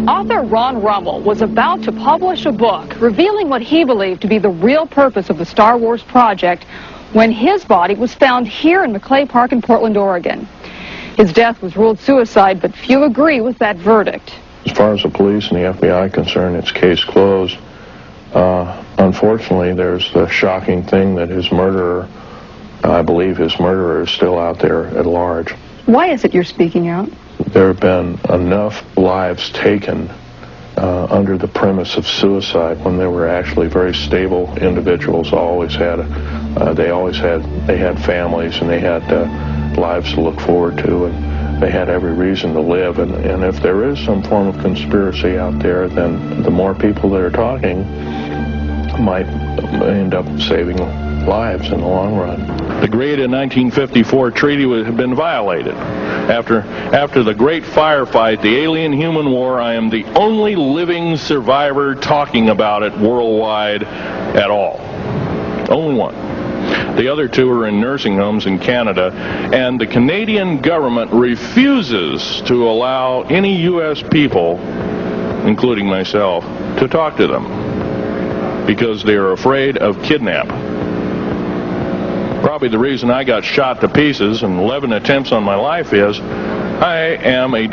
Author Ron Rummel was about to publish a book revealing what he believed to be the real purpose of the Star Wars project when his body was found here in McClay Park in Portland, Oregon. His death was ruled suicide, but few agree with that verdict. As far as the police and the FBI are concerned, it's case closed. Unfortunately, there's the shocking thing that his murderer, I believe his murderer, is still out there at large. Why is it you're speaking out? There have been enough lives taken under the premise of suicide when they were actually very stable individuals. They had families and they had lives to look forward to, and they had every reason to live. And if there is some form of conspiracy out there, then the more people that are talking might end up saving lives in the long run. The great 1954 treaty had been violated. After the great firefight, the alien-human war, I am the only living survivor talking about it worldwide at all. Only one. The other two are in nursing homes in Canada, and the Canadian government refuses to allow any U.S. people, including myself, to talk to them because they are afraid of kidnap. Probably the reason I got shot to pieces and 11 attempts on my life is I am a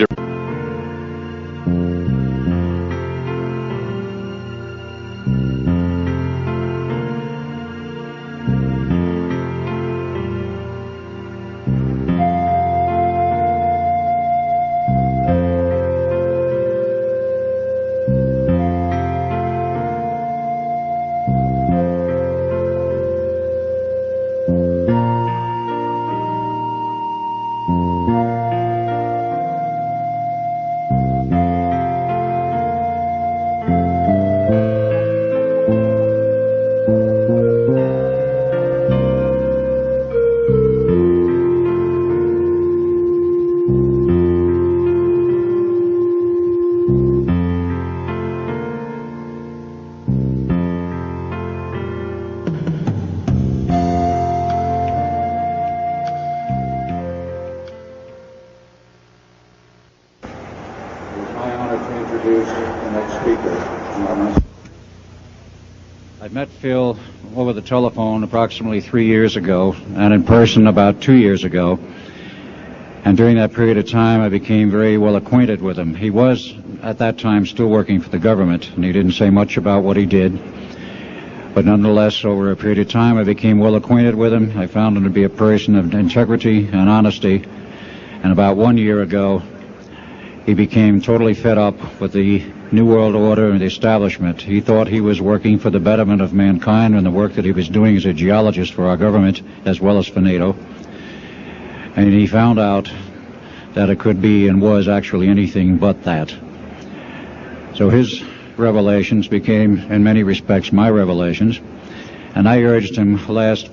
I met Phil over the telephone approximately 3 years ago, and in person about 2 years ago. And during that period of time, I became very well acquainted with him. He was, at that time, still working for the government, and he didn't say much about what he did. But nonetheless, over a period of time, I became well acquainted with him. I found him to be a person of integrity and honesty. And about 1 year ago, he became totally fed up with the New World Order and the establishment. He thought he was working for the betterment of mankind and the work that he was doing as a geologist for our government as well as for NATO. And he found out that it could be and was actually anything but that. So his revelations became, in many respects, my revelations. And I urged him last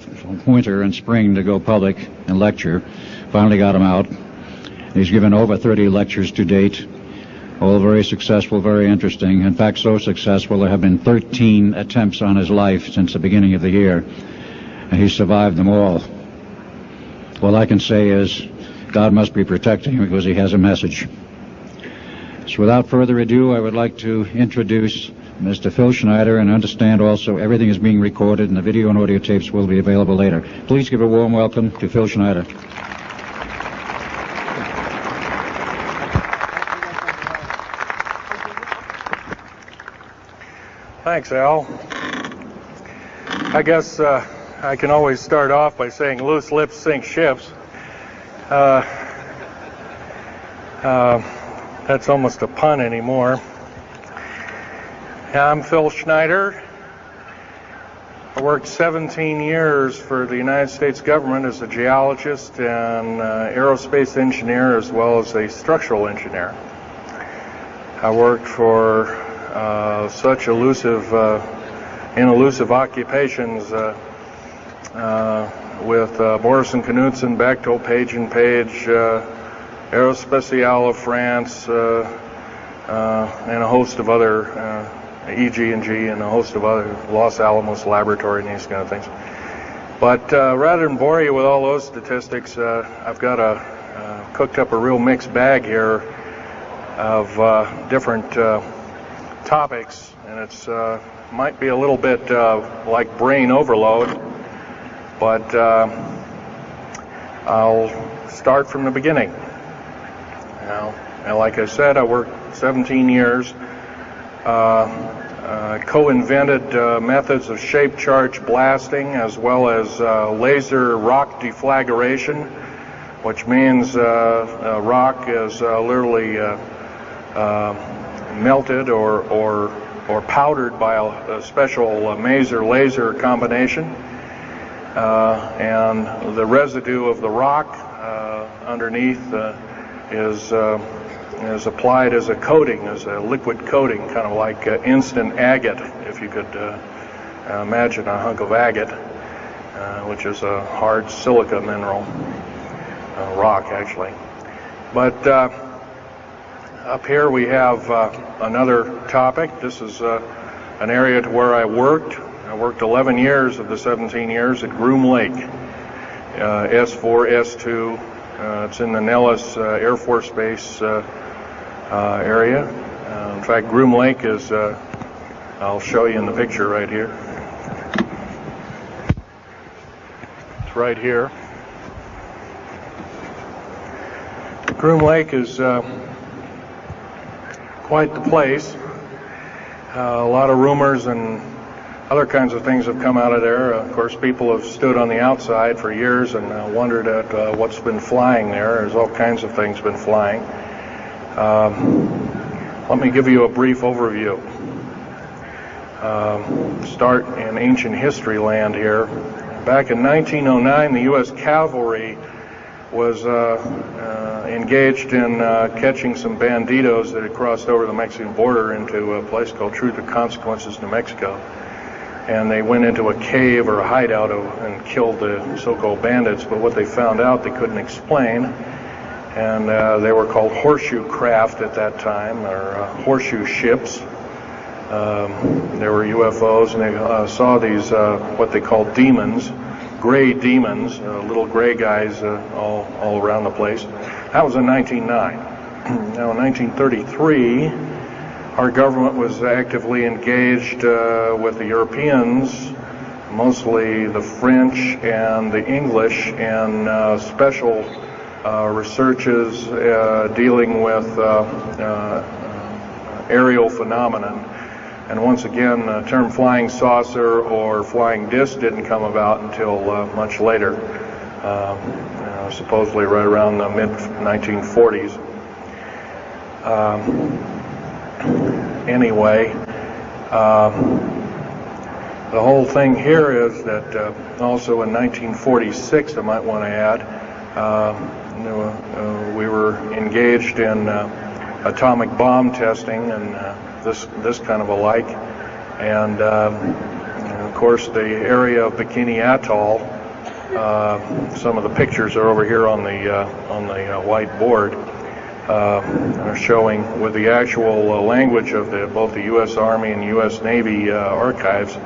winter and spring to go public and lecture. Finally got him out. He's given over 30 lectures to date, all very successful, very interesting. In fact, so successful there have been 13 attempts on his life since the beginning of the year, and he's survived them all. All I can say is God must be protecting him because he has a message. So without further ado, I would like to introduce Mr. Phil Schneider, and understand also everything is being recorded and the video and audio tapes will be available later. Please give a warm welcome to Phil Schneider. Thanks, Al. I guess I can always start off by saying loose lips sink ships. That's almost a pun anymore. I'm Phil Schneider. I worked 17 years for the United States government as a geologist and aerospace engineer as well as a structural engineer. I worked for such elusive occupations with Morrison Knudsen, Bechtel, Page & Page, Aerospatiale of France, and a host of other, EG&G, and a host of other, Los Alamos Laboratory and these kind of things. But rather than bore you with all those statistics, I've got cooked up a real mixed bag here of different topics, and it's might be a little bit like brain overload, but I'll start from the beginning. And like I said, I worked 17 years, co-invented methods of shape charge blasting as well as laser rock deflagration, which means rock is literally melted or powdered by a special laser combination, and the residue of the rock underneath is applied as a coating, as a liquid coating, kind of like instant agate, if you could imagine a hunk of agate, which is a hard silica mineral, rock actually. But up here we have another topic. This is an area to where I worked. I worked 11 years of the 17 years at Groom Lake, S4, S2. It's in the Nellis Air Force Base area. In fact, Groom Lake is, I'll show you in the picture right here. It's right here. Groom Lake is quite the place. A lot of rumors and other kinds of things have come out of there. Of course, people have stood on the outside for years and wondered at what's been flying there. There's all kinds of things been flying. Let me give you a brief overview. Start in ancient history land here. Back in 1909, the U.S. cavalry was engaged in catching some banditos that had crossed over the Mexican border into a place called Truth or Consequences, New Mexico. And they went into a cave or a hideout and killed the so-called bandits, but what they found out they couldn't explain. And they were called horseshoe craft at that time, or horseshoe ships. There were UFOs, and they saw these, what they called demons, gray demons, little gray guys all around the place. That was in 1909. Now in 1933, our government was actively engaged with the Europeans, mostly the French and the English, in special researches dealing with aerial phenomenon. And once again, the term flying saucer or flying disc didn't come about until much later, supposedly right around the mid-1940s. Anyway, the whole thing here is that also in 1946, I might want to add, we were engaged in atomic bomb testing and this kind of a like, and of course the area of Bikini Atoll. Some of the pictures are over here on the white board, are showing with the actual language of both the U.S. Army and U.S. Navy archives.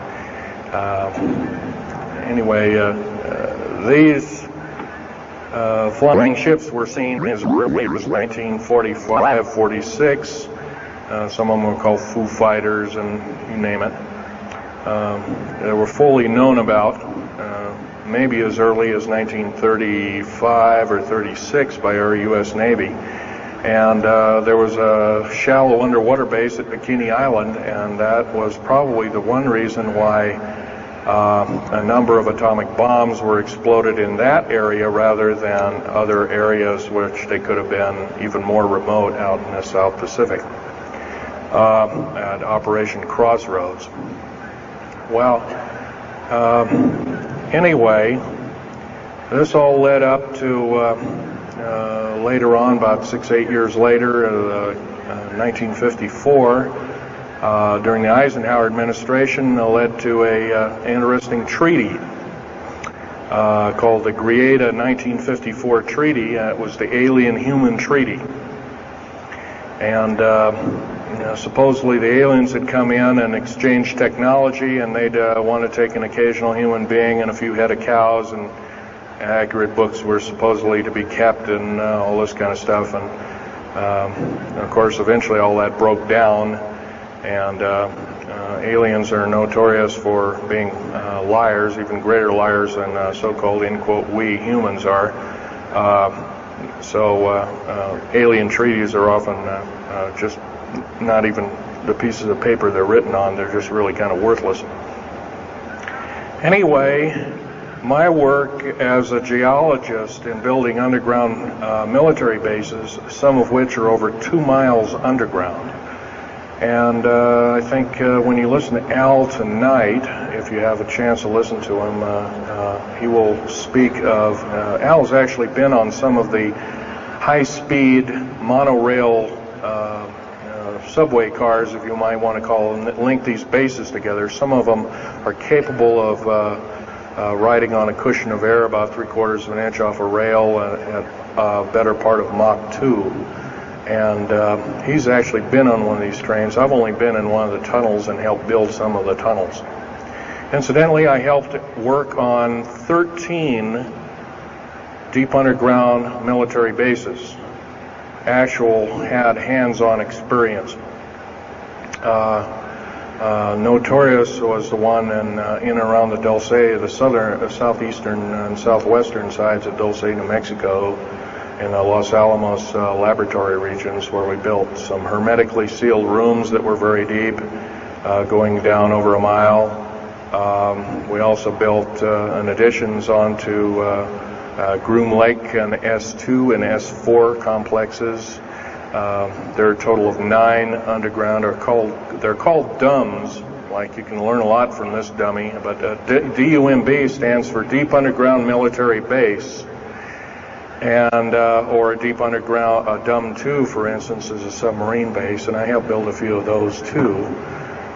Anyway, these flying ships were seen as early as 1945, 46. Some of them were called Foo Fighters, and you name it. They were fully known about maybe as early as 1935 or 36 by our U.S. Navy. And there was a shallow underwater base at Bikini Island, and that was probably the one reason why a number of atomic bombs were exploded in that area rather than other areas which they could have been even more remote out in the South Pacific at Operation Crossroads. Well, anyway, this all led up to later on, about 6-8 years later, 1954, during the Eisenhower administration, led to a interesting treaty called the Greada 1954 Treaty. It was the Alien-Human Treaty. And supposedly the aliens had come in and exchanged technology, and they'd want to take an occasional human being and a few head of cows, and accurate books were supposedly to be kept and all this kind of stuff. And Of course, eventually all that broke down, and aliens are notorious for being liars, even greater liars than so-called, in quote, we humans are. Alien treaties are often just not even the pieces of paper they're written on. They're just really kind of worthless. Anyway, my work as a geologist in building underground military bases, some of which are over 2 miles underground. And I think when you listen to Al tonight, if you have a chance to listen to him, he will speak of, Al's actually been on some of the high-speed monorail subway cars, if you might want to call them, that link these bases together. Some of them are capable of riding on a cushion of air about 3/4 of an inch off a rail at a better part of Mach 2. And he's actually been on one of these trains. I've only been in one of the tunnels and helped build some of the tunnels. Incidentally, I helped work on 13 deep underground military bases. Had hands-on experience. Notorious was the one in and around the Dulce, the southeastern and southwestern sides of Dulce, New Mexico, in the Los Alamos laboratory regions, where we built some hermetically sealed rooms that were very deep, going down over a mile. We also built additions onto Groom Lake and S2 and S4 complexes. There are a total of 9 underground. They're called DUMBs. Like, you can learn a lot from this dummy, but DUMB stands for Deep Underground Military Base, and or a deep underground DUM2, for instance, is a submarine base, and I helped build a few of those too,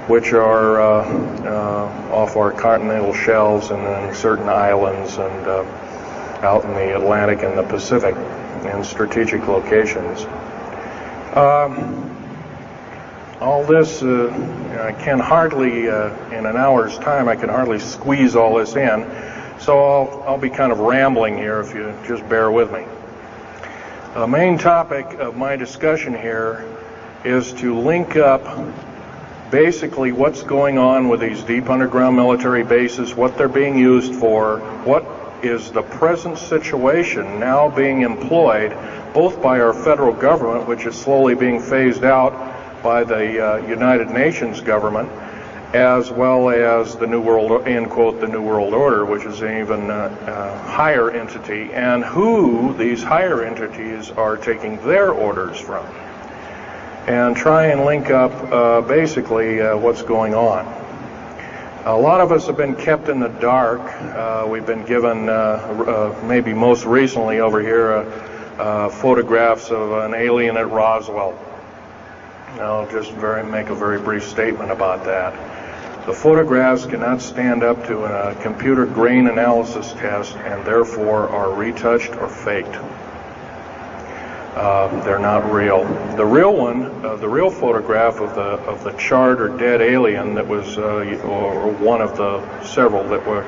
which are off our continental shelves and then certain islands and out in the Atlantic and the Pacific in strategic locations. All this, I can hardly, in an hour's time, I can hardly squeeze all this in, so I'll be kind of rambling here if you just bear with me. The main topic of my discussion here is to link up basically what's going on with these deep underground military bases, what they're being used for, what is the present situation now being employed both by our federal government, which is slowly being phased out by the United Nations government, as well as the New World, end quote, the New World Order, which is an even higher entity, and who these higher entities are taking their orders from, and try and link up basically what's going on. A lot of us have been kept in the dark. We've been given, maybe most recently over here, photographs of an alien at Roswell. I'll just make a very brief statement about that. The photographs cannot stand up to a computer grain analysis test and therefore are retouched or faked. They're not real. The real one, the real photograph of the charred or dead alien that was, or one of the several that were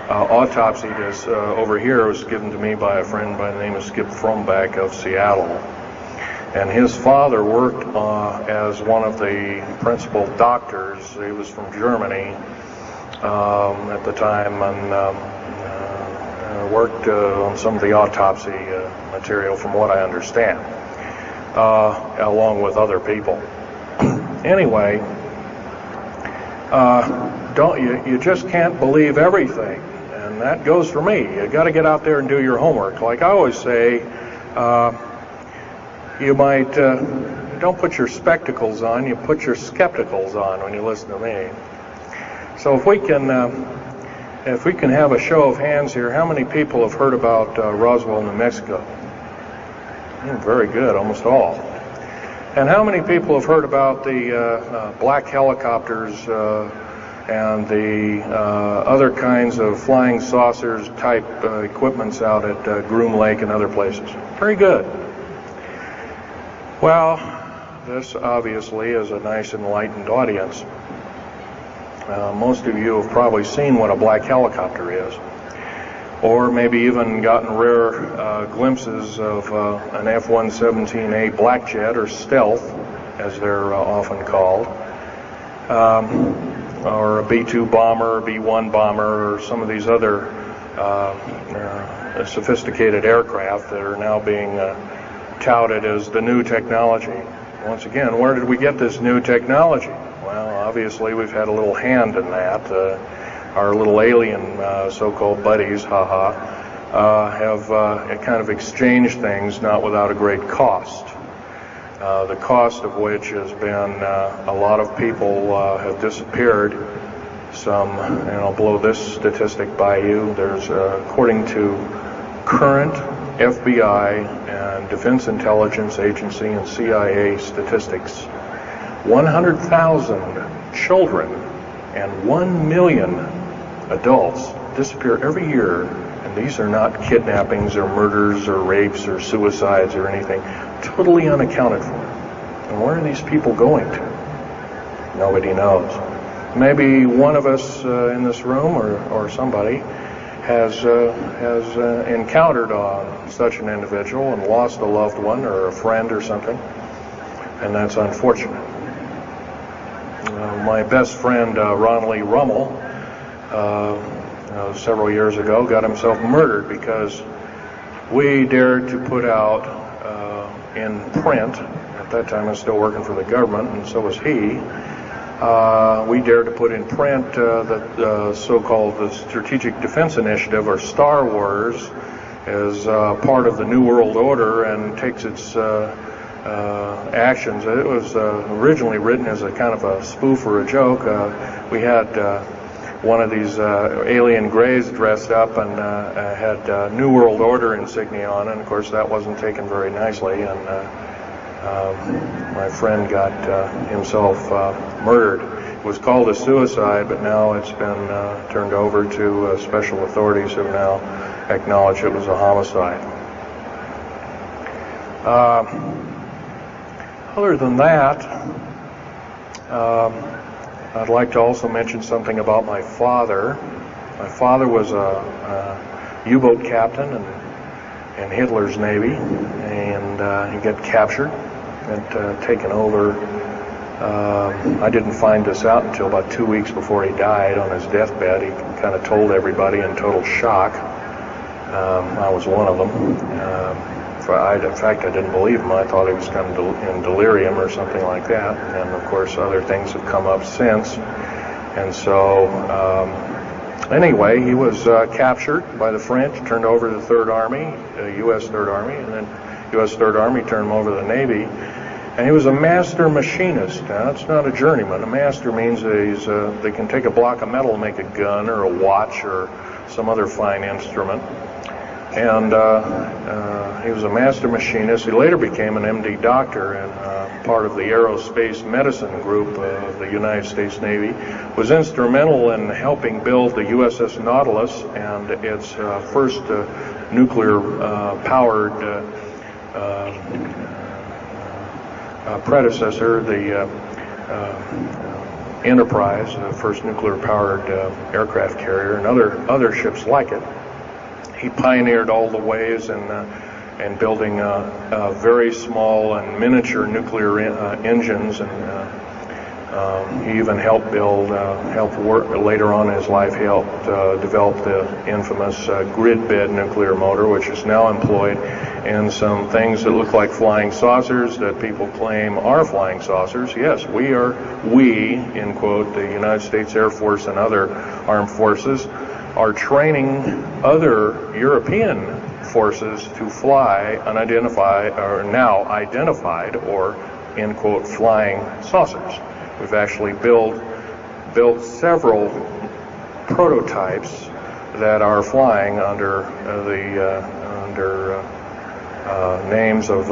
autopsied, is over here, was given to me by a friend by the name of Skip Frombach of Seattle. And his father worked as one of the principal doctors. He was from Germany at the time, and worked on some of the autopsy material, from what I understand, along with other people. Anyway, you just can't believe everything, and that goes for me. You got to get out there and do your homework. Like I always say, you might don't put your spectacles on, you put your skepticals on when you listen to me. So if we can have a show of hands here, how many people have heard about Roswell, New Mexico? Very good, almost all. And how many people have heard about the black helicopters and the other kinds of flying saucers type equipments out at Groom Lake and other places? Very good. Well, this obviously is a nice enlightened audience. Most of you have probably seen what a black helicopter is. or maybe even gotten rare glimpses of an F-117A Black Jet, or Stealth, as they're often called, or a B-2 bomber, B-1 bomber, or some of these other sophisticated aircraft that are now being touted as the new technology. Once again, where did we get this new technology? Well, obviously we've had a little hand in that. Our little alien so-called buddies, have kind of exchanged things, not without a great cost. The cost of which has been a lot of people have disappeared. Some, and I'll blow this statistic by you, there's, according to current FBI and Defense Intelligence Agency and CIA statistics, 100,000 children and 1 million adults disappear every year, and these are not kidnappings or murders or rapes or suicides or anything, totally unaccounted for. And where are these people going to? Nobody knows. Maybe one of us in this room or somebody has encountered such an individual and lost a loved one or a friend or something, and that's unfortunate. My best friend, Ron Lee Rummel, several years ago, got himself murdered because we dared to put out in print, at that time I was still working for the government, and so was he, we dared to put in print the so-called the Strategic Defense Initiative, or Star Wars, as part of the New World Order and takes its actions. It was originally written as a kind of a spoof or a joke. We had one of these alien greys dressed up and had New World Order insignia on, and of course that wasn't taken very nicely, and my friend got himself murdered. It was called a suicide, but now it's been turned over to special authorities who now acknowledge it was a homicide. Other than that, I'd like to also mention something about my father. My father was a U-boat captain in Hitler's Navy, and he got captured and taken over. I didn't find this out until about 2 weeks before he died on his deathbed. He kind of told everybody in total shock. I was one of them. In fact, I didn't believe him. I thought he was kind of in delirium or something like that. And of course, other things have come up since. And so, anyway, he was captured by the French, turned over to the Third Army, U.S. Third Army, and then U.S. Third Army turned him over to the Navy. And he was a master machinist. Now, that's not a journeyman. A master means they can take a block of metal and make a gun or a watch or some other fine instrument. And he was a master machinist. He later became an MD doctor and part of the aerospace medicine group of the United States Navy. Was instrumental in helping build the USS Nautilus and its first nuclear-powered predecessor, the Enterprise, the first nuclear-powered aircraft carrier, and other ships like it. He pioneered all the ways in building very small and miniature nuclear engines, and he even helped work later on in his life. He helped develop the infamous grid bed nuclear motor, which is now employed in some things that look like flying saucers that people claim are flying saucers. Yes, we, in quote, the United States Air Force and other armed forces, are training other European forces to fly unidentified, or now identified, or, in quote, flying saucers. We've actually built several prototypes that are flying under names of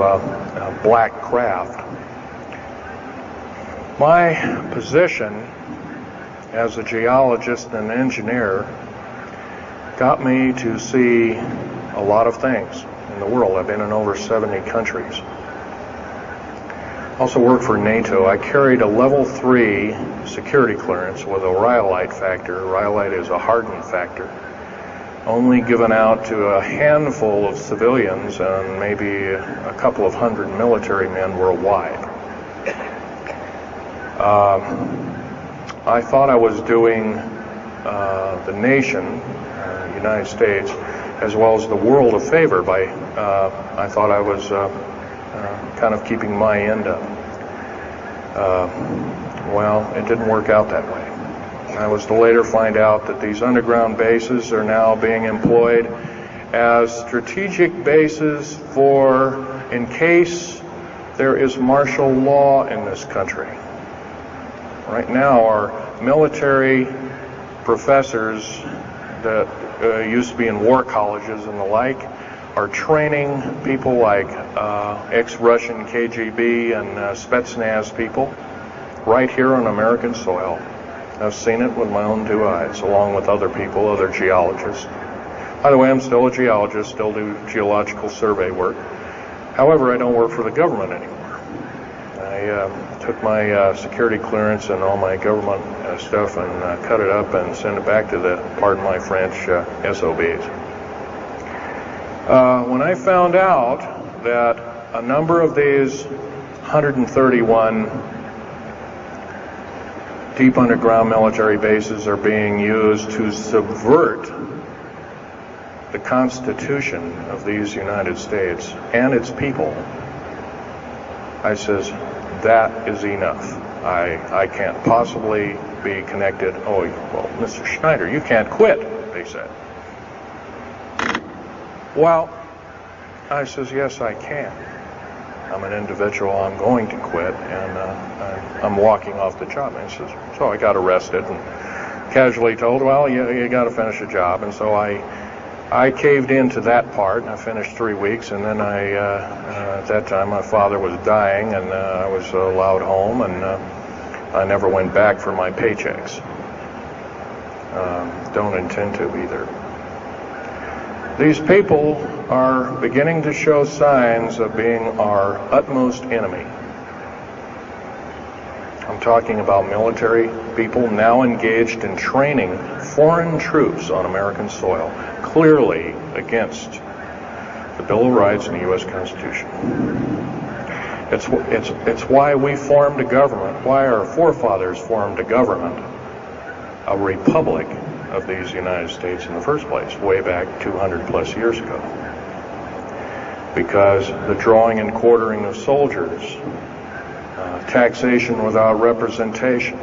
black craft. My position as a geologist and engineer got me to see a lot of things in the world. I've been in over 70 countries. Also worked for NATO. I carried a level 3 security clearance with a rhyolite factor. Rhyolite is a hardened factor only given out to a handful of civilians and maybe a couple of hundred military men worldwide. I thought I was doing the nation, United States, as well as the world a favor by, I thought I was kind of keeping my end up. Well, it didn't work out that way. I was to later find out that these underground bases are now being employed as strategic bases for, in case there is martial law in this country. Right now, our military professors that used to be in war colleges and the like are training people like ex-Russian KGB and Spetsnaz people right here on American soil. I've seen it with my own 2 eyes, along with other people, other geologists. By the way, I'm still a geologist, still do geological survey work. However, I don't work for the government anymore. I took my security clearance and all my government stuff and cut it up and sent it back to the, pardon my French, SOBs. When I found out that a number of these 131 deep underground military bases are being used to subvert the Constitution of these United States and its people, I says, that is enough. I can't possibly be connected. Oh, well, Mr. Schneider, you can't quit, they said. Well, I says, yes, I can. I'm an individual, I'm going to quit, and I'm walking off the job. And he says, so I got arrested and casually told, well, you got to finish the job. And so I caved into that part, and I finished 3 weeks, and then at that time, my father was dying, and I was allowed home, and I never went back for my paychecks. Don't intend to either. These people are beginning to show signs of being our utmost enemy. I'm talking about military people now engaged in training foreign troops on American soil, clearly against the Bill of Rights and the U.S. Constitution. It's why we formed a government, why our forefathers formed a government, a republic of these United States in the first place, way back 200 plus years ago. Because the drawing and quartering of soldiers, taxation without representation,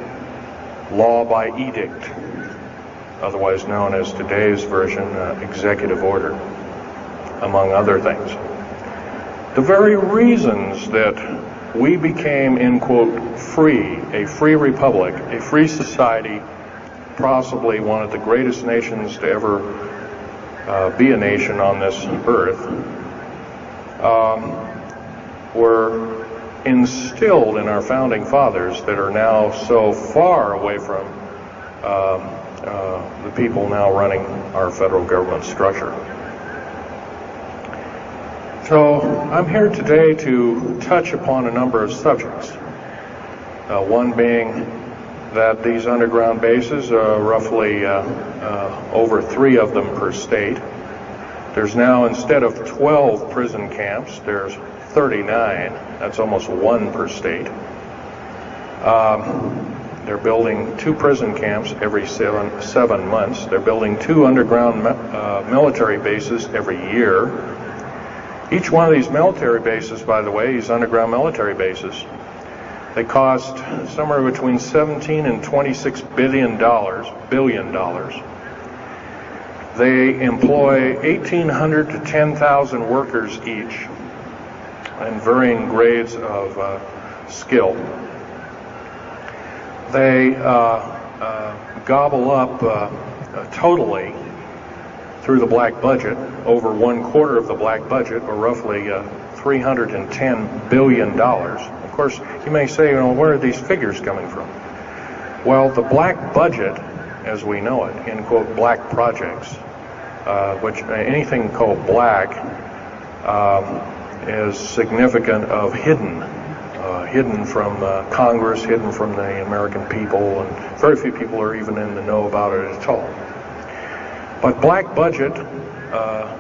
law by edict, otherwise known as today's version, executive order, among other things. The very reasons that we became, in quote, free, a free republic, a free society, possibly one of the greatest nations to ever be a nation on this earth, were instilled in our founding fathers that are now so far away from the people now running our federal government structure. So I'm here today to touch upon a number of subjects. One being that these underground bases are roughly over 3 of them per state. There's now, instead of 12 prison camps, there's 39. That's almost 1 per state. They're building 2 prison camps every 7 months. They're building 2 underground military bases every year. Each one of these military bases, by the way, these underground military bases, they cost somewhere between $17 and $26 billion. They employ 1,800 to 10,000 workers each in varying grades of skill. They gobble up totally through the black budget, over 1/4 of the black budget, or roughly $310 billion. Of course, you may say, where are these figures coming from? Well, the black budget, as we know it, in quote, black projects, which anything called black is significant of hidden from Congress, hidden from the American people, and very few people are even in the know about it at all. But black budget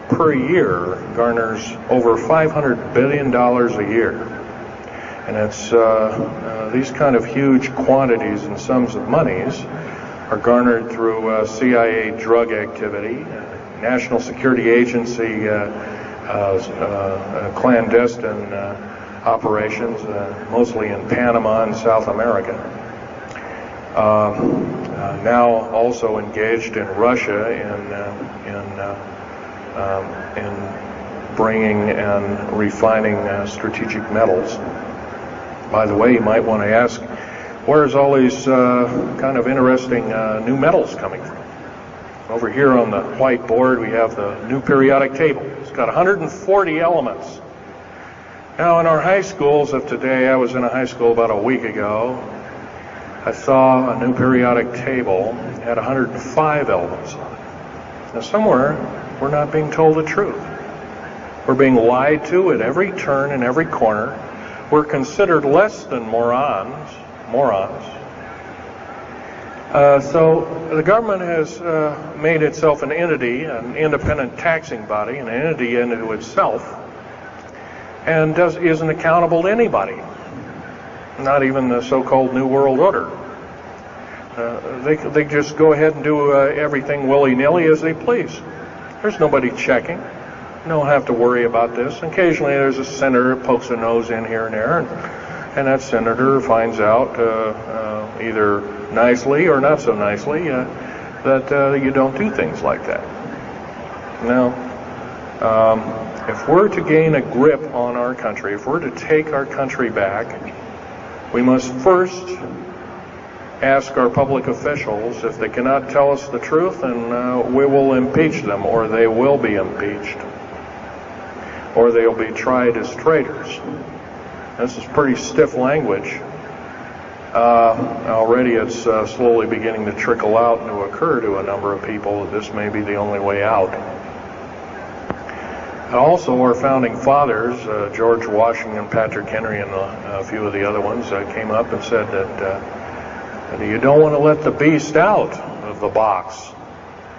per year garners over $500 billion a year. And it's these kind of huge quantities and sums of monies are garnered through CIA drug activity, National Security Agency clandestine operations, mostly in Panama and South America. Now also engaged in Russia in bringing and refining strategic metals. By the way, you might want to ask, where's all these kind of interesting new metals coming from? Over here on the whiteboard, we have the new periodic table. It's got 140 elements. Now, in our high schools of today, I was in a high school about a week ago. I saw a new periodic table had 105 elements on it. Now, somewhere, we're not being told the truth. We're being lied to at every turn and every corner. We're considered less than morons. So the government has made itself an entity, an independent taxing body, an entity into itself, and isn't accountable to anybody, not even the so-called New World Order. They just go ahead and do everything willy-nilly as they please. There's nobody checking. You don't have to worry about this. Occasionally there's a senator that pokes a nose in here and there, and that senator finds out either nicely or not so nicely that you don't do things like that. Now, if we're to gain a grip on our country, if we're to take our country back, we must first ask our public officials if they cannot tell us the truth, and we will impeach them, or they will be impeached, or they'll be tried as traitors. This is pretty stiff language. Already it's slowly beginning to trickle out and to occur to a number of people that this may be the only way out. Also, our founding fathers, George Washington, Patrick Henry, and a few of the other ones, came up and said that you don't want to let the beast out of the box.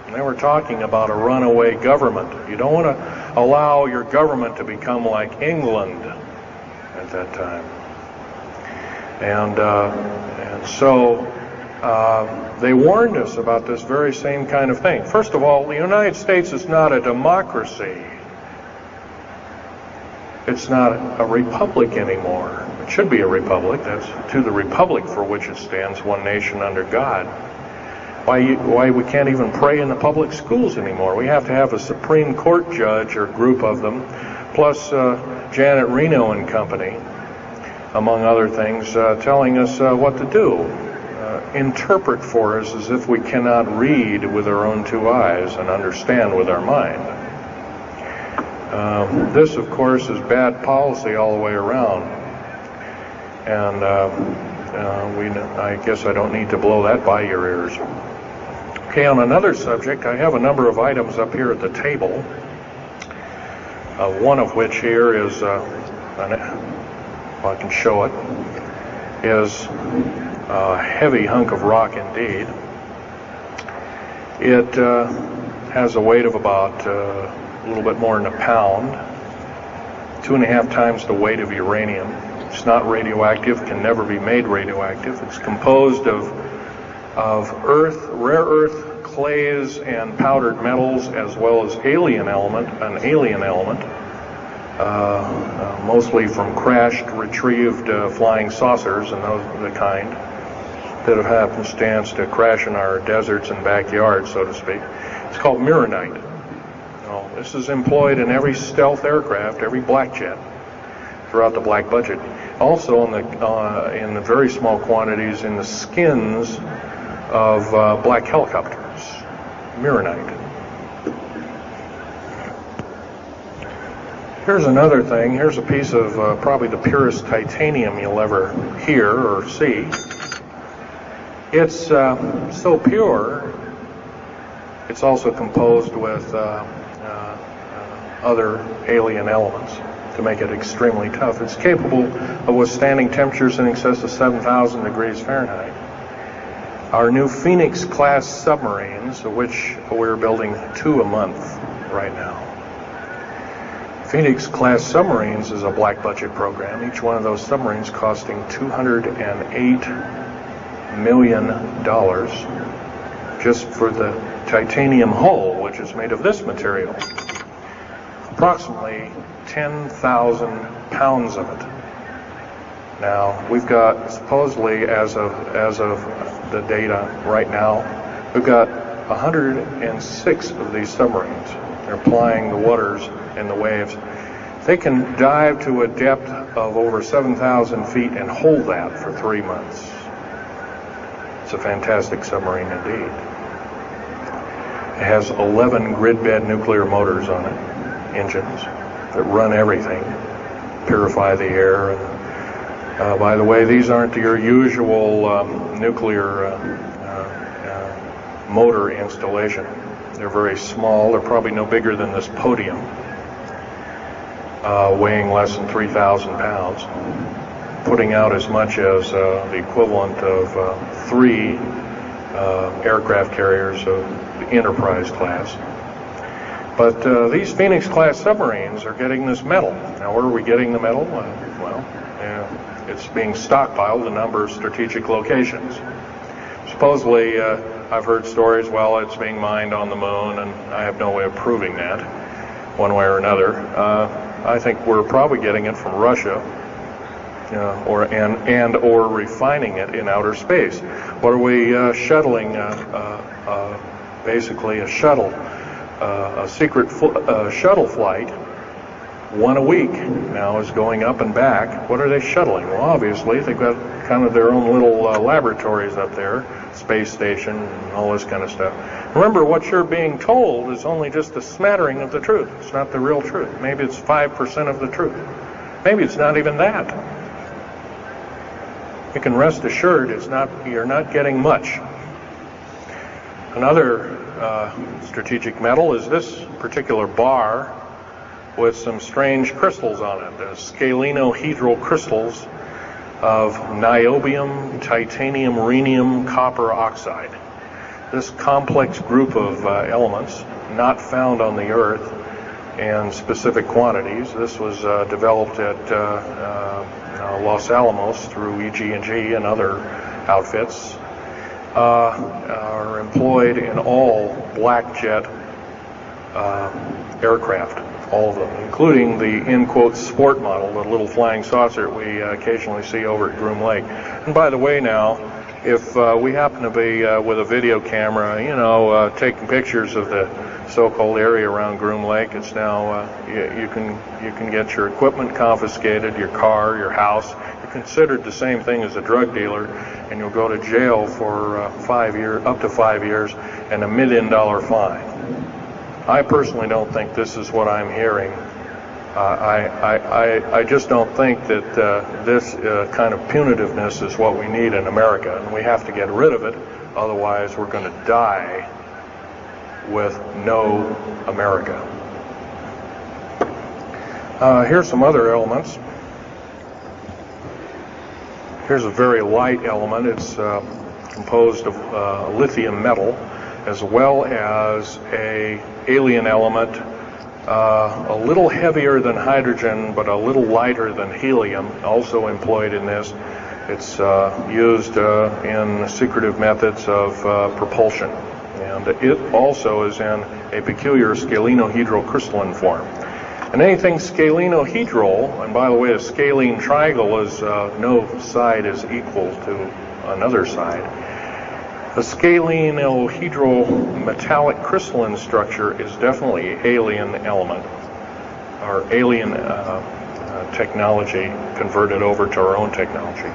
And they were talking about a runaway government. You don't want to allow your government to become like England at that time. And so they warned us about this very same kind of thing. First of all, the United States is not a democracy. It's not a republic anymore. It should be a republic. That's to the republic for which it stands, one nation under God. Why we can't even pray in the public schools anymore. We have to have a Supreme Court judge or group of them, plus Janet Reno and company, among other things, telling us what to do. Interpret for us as if we cannot read with our own two eyes and understand with our mind. This, of course, is bad policy all the way around. And I guess I don't need to blow that by your ears. Okay, on another subject, I have a number of items up here at the table. One of which here is, I can show it, is a heavy hunk of rock indeed. It has a weight of about a little bit more than a pound, 2.5 times the weight of uranium. It's not radioactive, can never be made radioactive. It's composed of earth, rare earth, clays, and powdered metals, as well as an alien element, mostly from crashed, retrieved flying saucers and those of the kind that have happenstance to crash in our deserts and backyards, so to speak. It's called mironite. This is employed in every stealth aircraft, every black jet, throughout the black budget. Also in the very small quantities in the skins of black helicopters. Mironite. Here's another thing. Here's a piece of probably the purest titanium you'll ever hear or see. It's so pure, it's also composed with other alien elements to make it extremely tough. It's capable of withstanding temperatures in excess of 7,000 degrees Fahrenheit. Our new Phoenix-class submarines, of which we're building 2 a month right now. Phoenix-class submarines is a black budget program. Each one of those submarines costing $208 million just for the titanium hull, which is made of this material. Approximately 10,000 pounds of it. Now, we've got, supposedly, as of the data right now, we've got 106 of these submarines. They're plying the waters and the waves. They can dive to a depth of over 7,000 feet and hold that for 3 months. It's a fantastic submarine indeed. It has 11 grid-bed nuclear motors on it, engines that run everything, purify the air. And, by the way, these aren't your usual nuclear motor installation. They're very small. They're probably no bigger than this podium, weighing less than 3,000 pounds, putting out as much as the equivalent of 3 aircraft carriers of the Enterprise class. But these Phoenix-class submarines are getting this metal. Now, where are we getting the metal? It's being stockpiled in a number of strategic locations. Supposedly, I've heard stories, well, it's being mined on the moon, and I have no way of proving that, one way or another. I think we're probably getting it from Russia, or refining it in outer space. What are we shuttling? Basically, a shuttle, a secret shuttle flight. 1 a week now is going up and back. What are they shuttling? Well, obviously, they've got kind of their own little laboratories up there, space station, and all this kind of stuff. Remember, what you're being told is only just a smattering of the truth. It's not the real truth. Maybe it's 5% of the truth. Maybe it's not even that. You can rest assured you're not getting much. Another strategic metal is this particular bar with some strange crystals on it. Scalenohedral crystals of niobium, titanium, rhenium, copper oxide. This complex group of elements, not found on the Earth in specific quantities. This was developed at Los Alamos through EG&G and other outfits, are employed in all black jet aircraft. All of them, including the, in quotes, sport model, the little flying saucer we occasionally see over at Groom Lake. And by the way now, if we happen to be with a video camera, taking pictures of the so-called area around Groom Lake, it's now, you can get your equipment confiscated, your car, your house. You're considered the same thing as a drug dealer, and you'll go to jail for 5 years, up to 5 years, and $1 million fine. I personally don't think this is what I'm hearing. I just don't think that this kind of punitiveness is what we need in America, and we have to get rid of it. Otherwise, we're going to die with no America. Here's some other elements. Here's a very light element. It's composed of lithium metal, as well as a alien element, a little heavier than hydrogen, but a little lighter than helium, also employed in this. It's used in secretive methods of propulsion. And it also is in a peculiar scalenohedral crystalline form. And anything scalenohedral, and by the way, a scalene triangle is no side is equal to another side. The scalenohedral metallic crystalline structure is definitely alien element, or alien technology converted over to our own technology.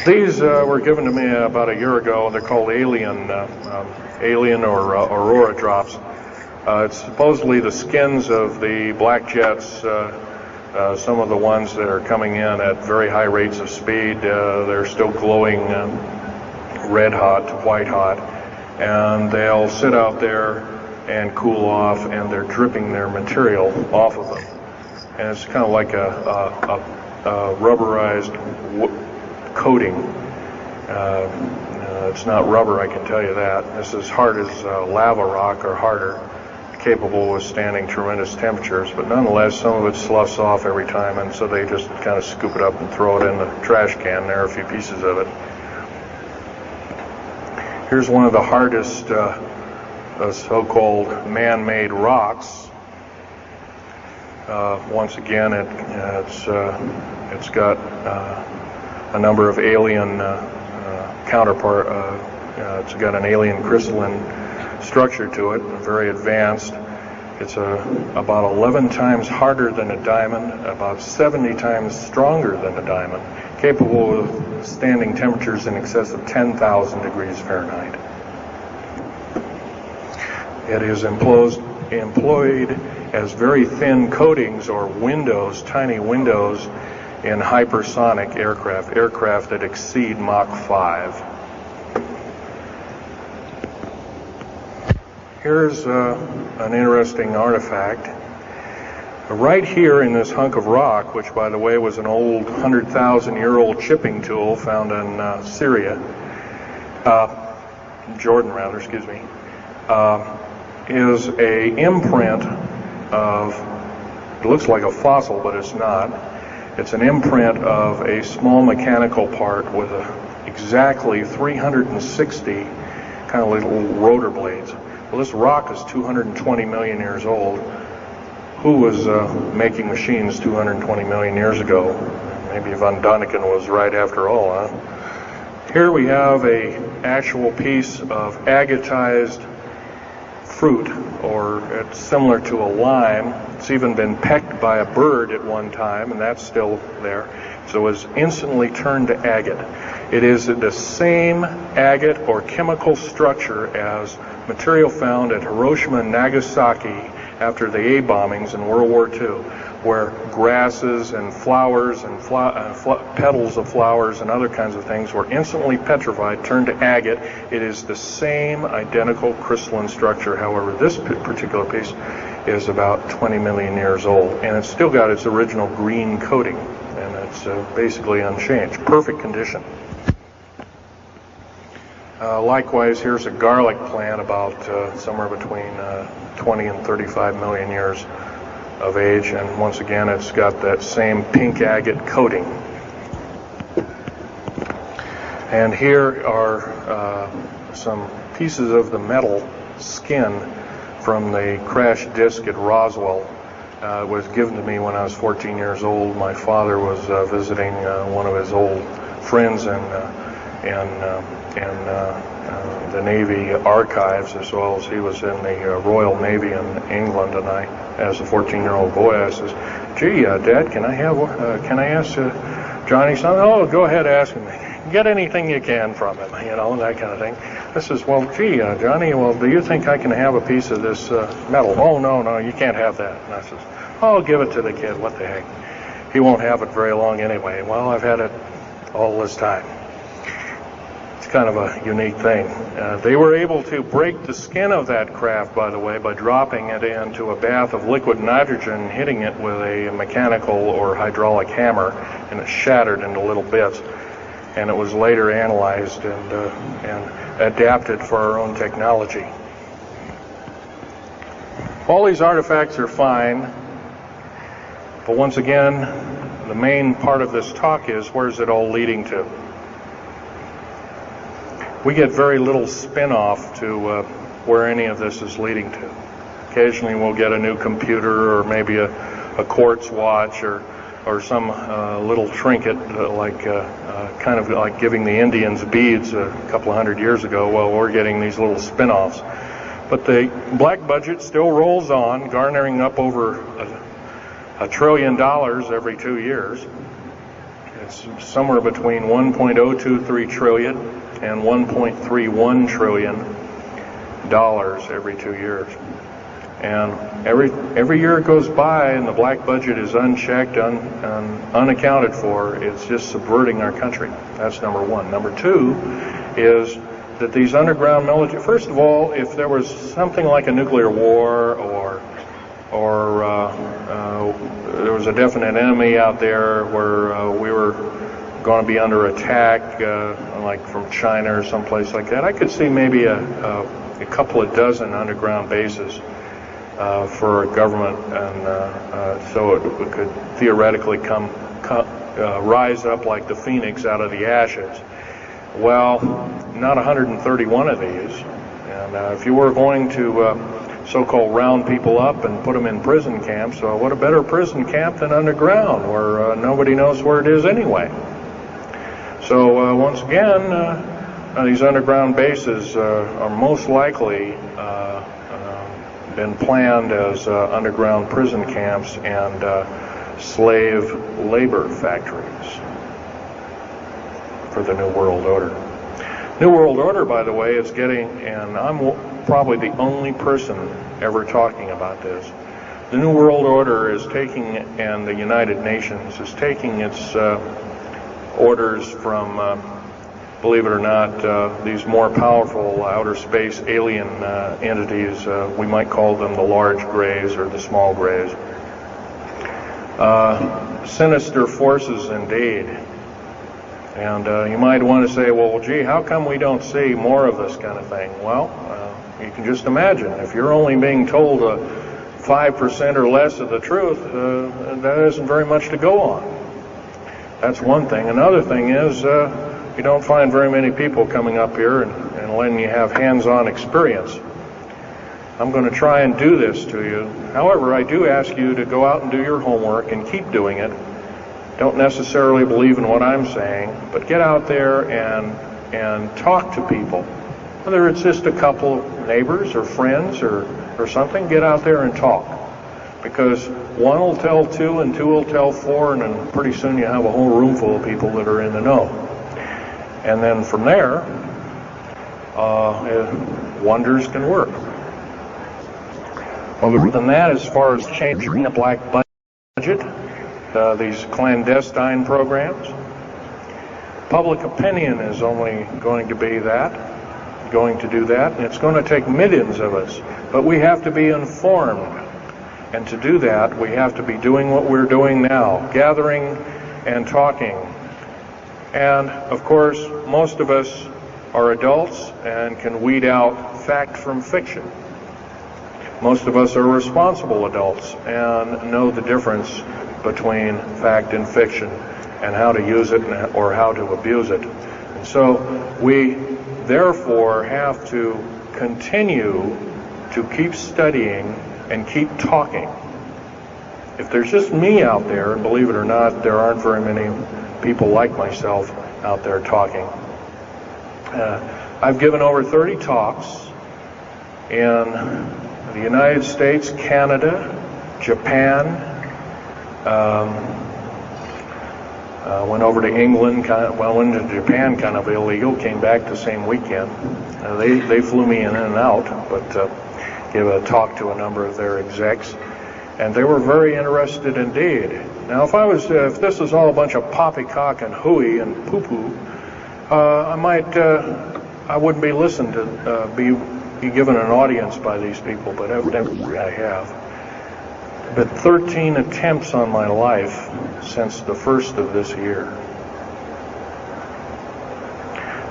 These were given to me about a year ago. They're called alien or aurora drops. It's supposedly the skins of the black jets, some of the ones that are coming in at very high rates of speed. They're still glowing red hot, white hot, and they'll sit out there and cool off, and they're dripping their material off of them. And it's kind of like a rubberized coating. It's not rubber, I can tell you that. This is hard as lava rock or harder, capable of withstanding tremendous temperatures, but nonetheless some of it sloughs off every time, and so they just kind of scoop it up and throw it in the trash can. There are a few pieces of it. Here's one of the hardest so-called man-made rocks. Once again, it's got a number of alien counterpart. It's got an alien crystalline structure to it, very advanced. It's about 11 times harder than a diamond, about 70 times stronger than a diamond, capable of standing temperatures in excess of 10,000 degrees Fahrenheit. It is employed as very thin coatings or windows, tiny windows, in hypersonic aircraft that exceed Mach 5. Here's an interesting artifact. Right here in this hunk of rock, which by the way was an old 100,000-year-old chipping tool found in Jordan, is a imprint of, it looks like a fossil, but it's not. It's an imprint of a small mechanical part with exactly 360 kind of little rotor blades. Well, this rock is 220 million years old. Who was making machines 220 million years ago? Maybe von Däniken was right after all, huh? Here we have an actual piece of agatized fruit, or it's similar to a lime. It's even been pecked by a bird at one time, and that's still there. So it was instantly turned to agate. It is the same agate or chemical structure as material found at Hiroshima and Nagasaki after the A bombings in World War II, where grasses and flowers and petals of flowers and other kinds of things were instantly petrified, turned to agate. It is the same identical crystalline structure. However, this particular piece is about 20 million years old, and it's still got its original green coating, and it's basically unchanged. Perfect condition. Likewise, here's a garlic plant about somewhere between 20 and 35 million years of age, and once again it's got that same pink agate coating. And here are some pieces of the metal skin from the crash disk at Roswell. It was given to me when I was 14 years old. My father was visiting one of his old friends in the Navy archives, as well as he was in the Royal Navy in England. And I, as a 14-year-old boy, I says, "Gee, Dad, can I ask Johnny something?" "Oh, go ahead, ask him. Get anything you can from him," that kind of thing. I says, "Well, gee, Johnny, well, do you think I can have a piece of this metal?" "Oh, no, you can't have that." And I says, "Oh, give it to the kid. What the heck? He won't have it very long anyway." Well, I've had it all this time. It's kind of a unique thing. They were able to break the skin of that craft, by the way, by dropping it into a bath of liquid nitrogen, hitting it with a mechanical or hydraulic hammer, and it shattered into little bits. And it was later analyzed and adapted for our own technology. All these artifacts are fine, but once again, the main part of this talk is, where's it all leading to? We get very little spin-off to where any of this is leading to. Occasionally we'll get a new computer, or maybe a quartz watch, or some little trinket, kind of like giving the Indians beads a couple of hundred years ago. Well, we're getting these little spin-offs. But the black budget still rolls on, garnering up over $1 trillion every 2 years. It's somewhere between 1.023 trillion and 1.31 trillion dollars every 2 years. And every year it goes by and the black budget is unchecked, unaccounted for, it's just subverting our country. That's number one. Number two is that these underground military, first of all, if there was something like a nuclear war or there was a definite enemy out there where we were going to be under attack, like from China or someplace like that, I could see maybe a couple of dozen underground bases for a government, and so it could theoretically rise up like the phoenix out of the ashes. Well, not 131 of these, and if you were going to so-called round people up and put them in prison camps, what a better prison camp than underground, where nobody knows where it is anyway. So once again, these underground bases are most likely been planned as underground prison camps and slave labor factories for the New World Order. New World Order, by the way, is getting, and I'm probably the only person ever talking about this, the New World Order is taking, and the United Nations is taking its orders from, believe it or not, these more powerful outer space alien entities. We might call them the large grays or the small grays. Sinister forces indeed. And you might want to say, well, gee, how come we don't see more of this kind of thing? Well, you can just imagine. If you're only being told 5% or less of the truth, that isn't very much to go on. That's one thing. Another thing is you don't find very many people coming up here and letting you have hands-on experience. I'm going to try and do this to you. However, I do ask you to go out and do your homework and keep doing it. Don't necessarily believe in what I'm saying, but get out there and talk to people. Whether it's just a couple of neighbors or friends or something, get out there and talk. Because one will tell two and two will tell four, and then pretty soon you have a whole room full of people that are in the know. And then from there, wonders can work. Other than that, as far as changing the black budget, these clandestine programs, public opinion is only going to do that, and it's going to take millions of us. But we have to be informed. And to do that, we have to be doing what we're doing now, gathering and talking. And, of course, most of us are adults and can weed out fact from fiction. Most of us are responsible adults and know the difference between fact and fiction and how to use it or how to abuse it. And so we, therefore, have to continue to keep studying and keep talking. If there's just me out there, and believe it or not, there aren't very many people like myself out there talking. I've given over 30 talks in the United States, Canada, Japan, went over to England, went to Japan kind of illegal, came back the same weekend. They flew me in and out, but give a talk to a number of their execs, and they were very interested indeed. Now, if this was all a bunch of poppycock and hooey and poo-poo, I wouldn't be listened to, be given an audience by these people, but evidently I have. But 13 attempts on my life since the first of this year.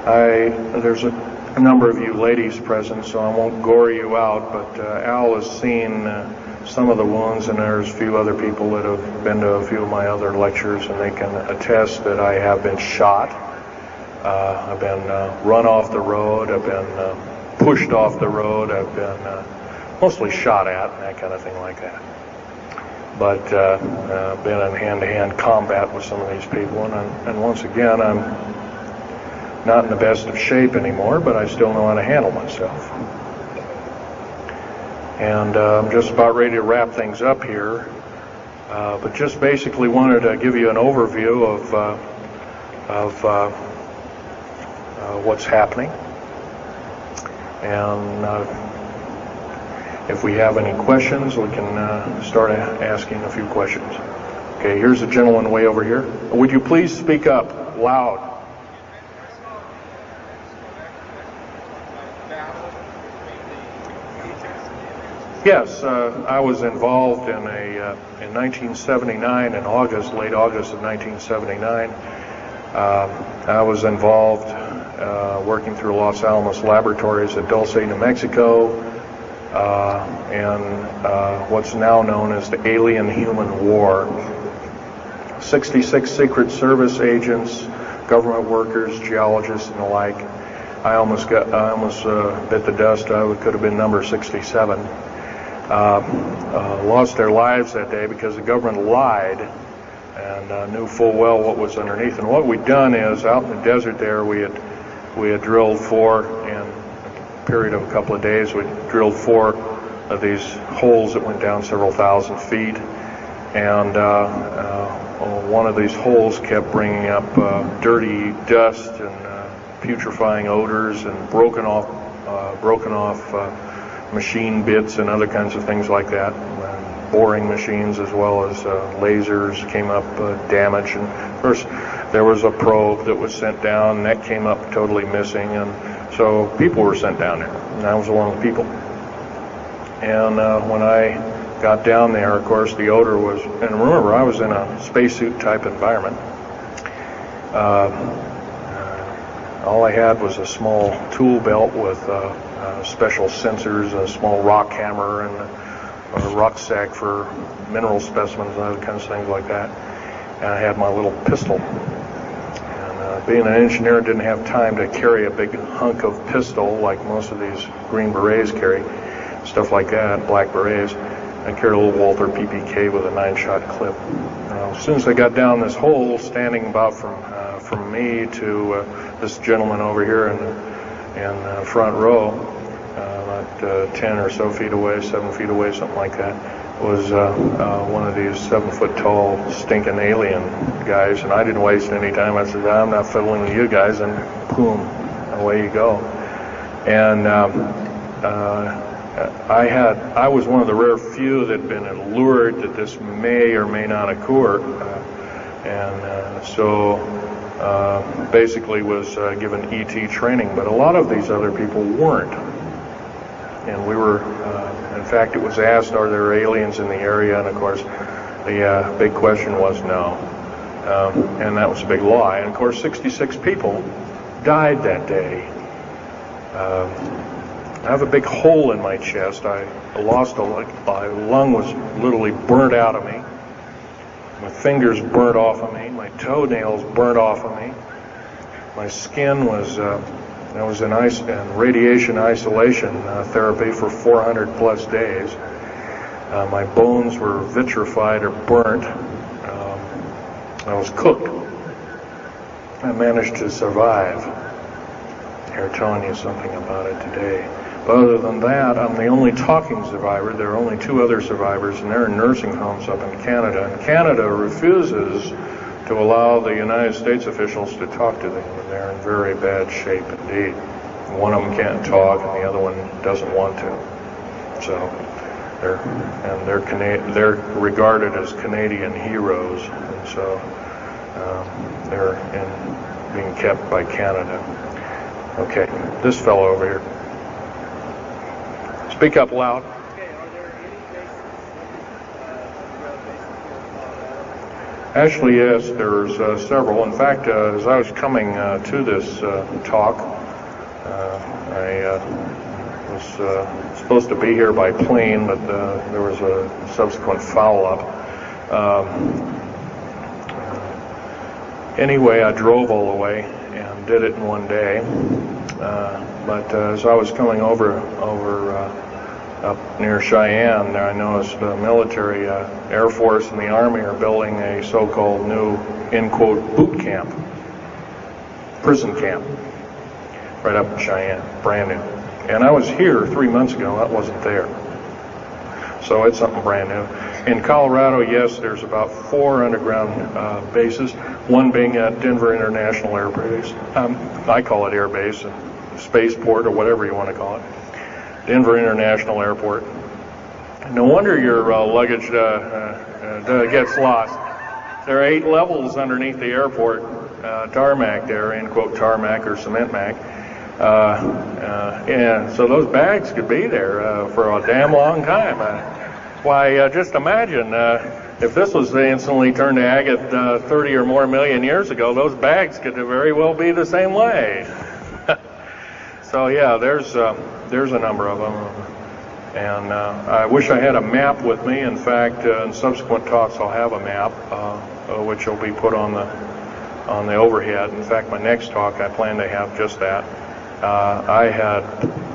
There's a number of you ladies present, so I won't gore you out, but Al has seen some of the wounds, and there's a few other people that have been to a few of my other lectures, and they can attest that I have been shot. I've been run off the road. I've been pushed off the road. I've been mostly shot at and that kind of thing like that. But been in hand-to-hand combat with some of these people, and once again, I'm not in the best of shape anymore, but I still know how to handle myself. And I'm just about ready to wrap things up here, but just basically wanted to give you an overview of what's happening. And if we have any questions, we can start asking a few questions. Okay, here's a gentleman way over here. Would you please speak up loud? Yes, I was involved in in 1979, in August, late August of 1979. I was involved working through Los Alamos Laboratories at Dulce, New Mexico, and what's now known as the Alien-Human War. 66 Secret Service agents, government workers, geologists, and the like. I almost bit the dust. I could have been number 67. Lost their lives that day because the government lied and knew full well what was underneath. And what we'd done is, out in the desert there, we had drilled in a period of a couple of days, we drilled 4 of these holes that went down several thousand feet. And one of these holes kept bringing up dirty dust and putrefying odors and broken off machine bits and other kinds of things like that. Boring machines as well as lasers came up damaged. And of course, there was a probe that was sent down, and that came up totally missing. And so people were sent down there, and I was one of the people. And when I got down there, of course, the odor was, and remember, I was in a spacesuit type environment. All I had was a small tool belt with special sensors, a small rock hammer, and a rucksack for mineral specimens and other kinds of things like that. And I had my little pistol. And being an engineer, didn't have time to carry a big hunk of pistol like most of these Green Berets carry, stuff like that, black berets. I carried a little Walther PPK with a 9-shot clip. As soon as I got down this hole, standing about from me to this gentleman over here in the front row, about 10 or so feet away, 7 feet away, something like that, was one of these 7-foot-tall stinking alien guys. And I didn't waste any time. I said, I'm not fiddling with you guys, and boom, away you go. And I was one of the rare few that had been allured that this may or may not occur, and so basically was given ET training. But a lot of these other people weren't, and we were. In fact, it was asked, "Are there aliens in the area?" And of course, the big question was no, and that was a big lie. And of course, 66 people died that day. I have a big hole in my chest. I lost my lung was literally burnt out of me. My fingers burnt off of me. My toenails burnt off of me. My skin was, I was in radiation isolation therapy for 400 plus days. My bones were vitrified or burnt. I was cooked. I managed to survive. They're telling you something about it today. But other than that, I'm the only talking survivor. There are only 2 other survivors, and they're in nursing homes up in Canada. And Canada refuses to allow the United States officials to talk to them, and they're in very bad shape indeed. One of them can't talk, and the other one doesn't want to. So they're regarded as Canadian heroes, and so they're being kept by Canada. Okay, this fellow over here. Speak up loud. Actually, yes, there's several. In fact, as I was coming to this talk, I was supposed to be here by plane, but there was a subsequent foul-up. Anyway, I drove all the way and did it in one day. But as I was coming over up near Cheyenne, there I noticed the military, Air Force and the Army are building a so-called new, in quote, boot camp, prison camp, right up in Cheyenne, brand new. And I was here 3 months ago, that wasn't there. So it's something brand new. In Colorado, yes, there's about 4 underground bases, one being at Denver International Air Base. I call it Air Base, spaceport, or whatever you want to call it. Denver International Airport. No wonder your luggage gets lost. There are 8 levels underneath the airport, tarmac there, end quote tarmac or cement mac. And so those bags could be there for a damn long time. Why, just imagine if this was instantly turned to agate 30 or more million years ago, those bags could very well be the same way. So yeah, there's a number of them, and I wish I had a map with me. In fact, in subsequent talks, I'll have a map, which will be put on the overhead. In fact, my next talk, I plan to have just that. I had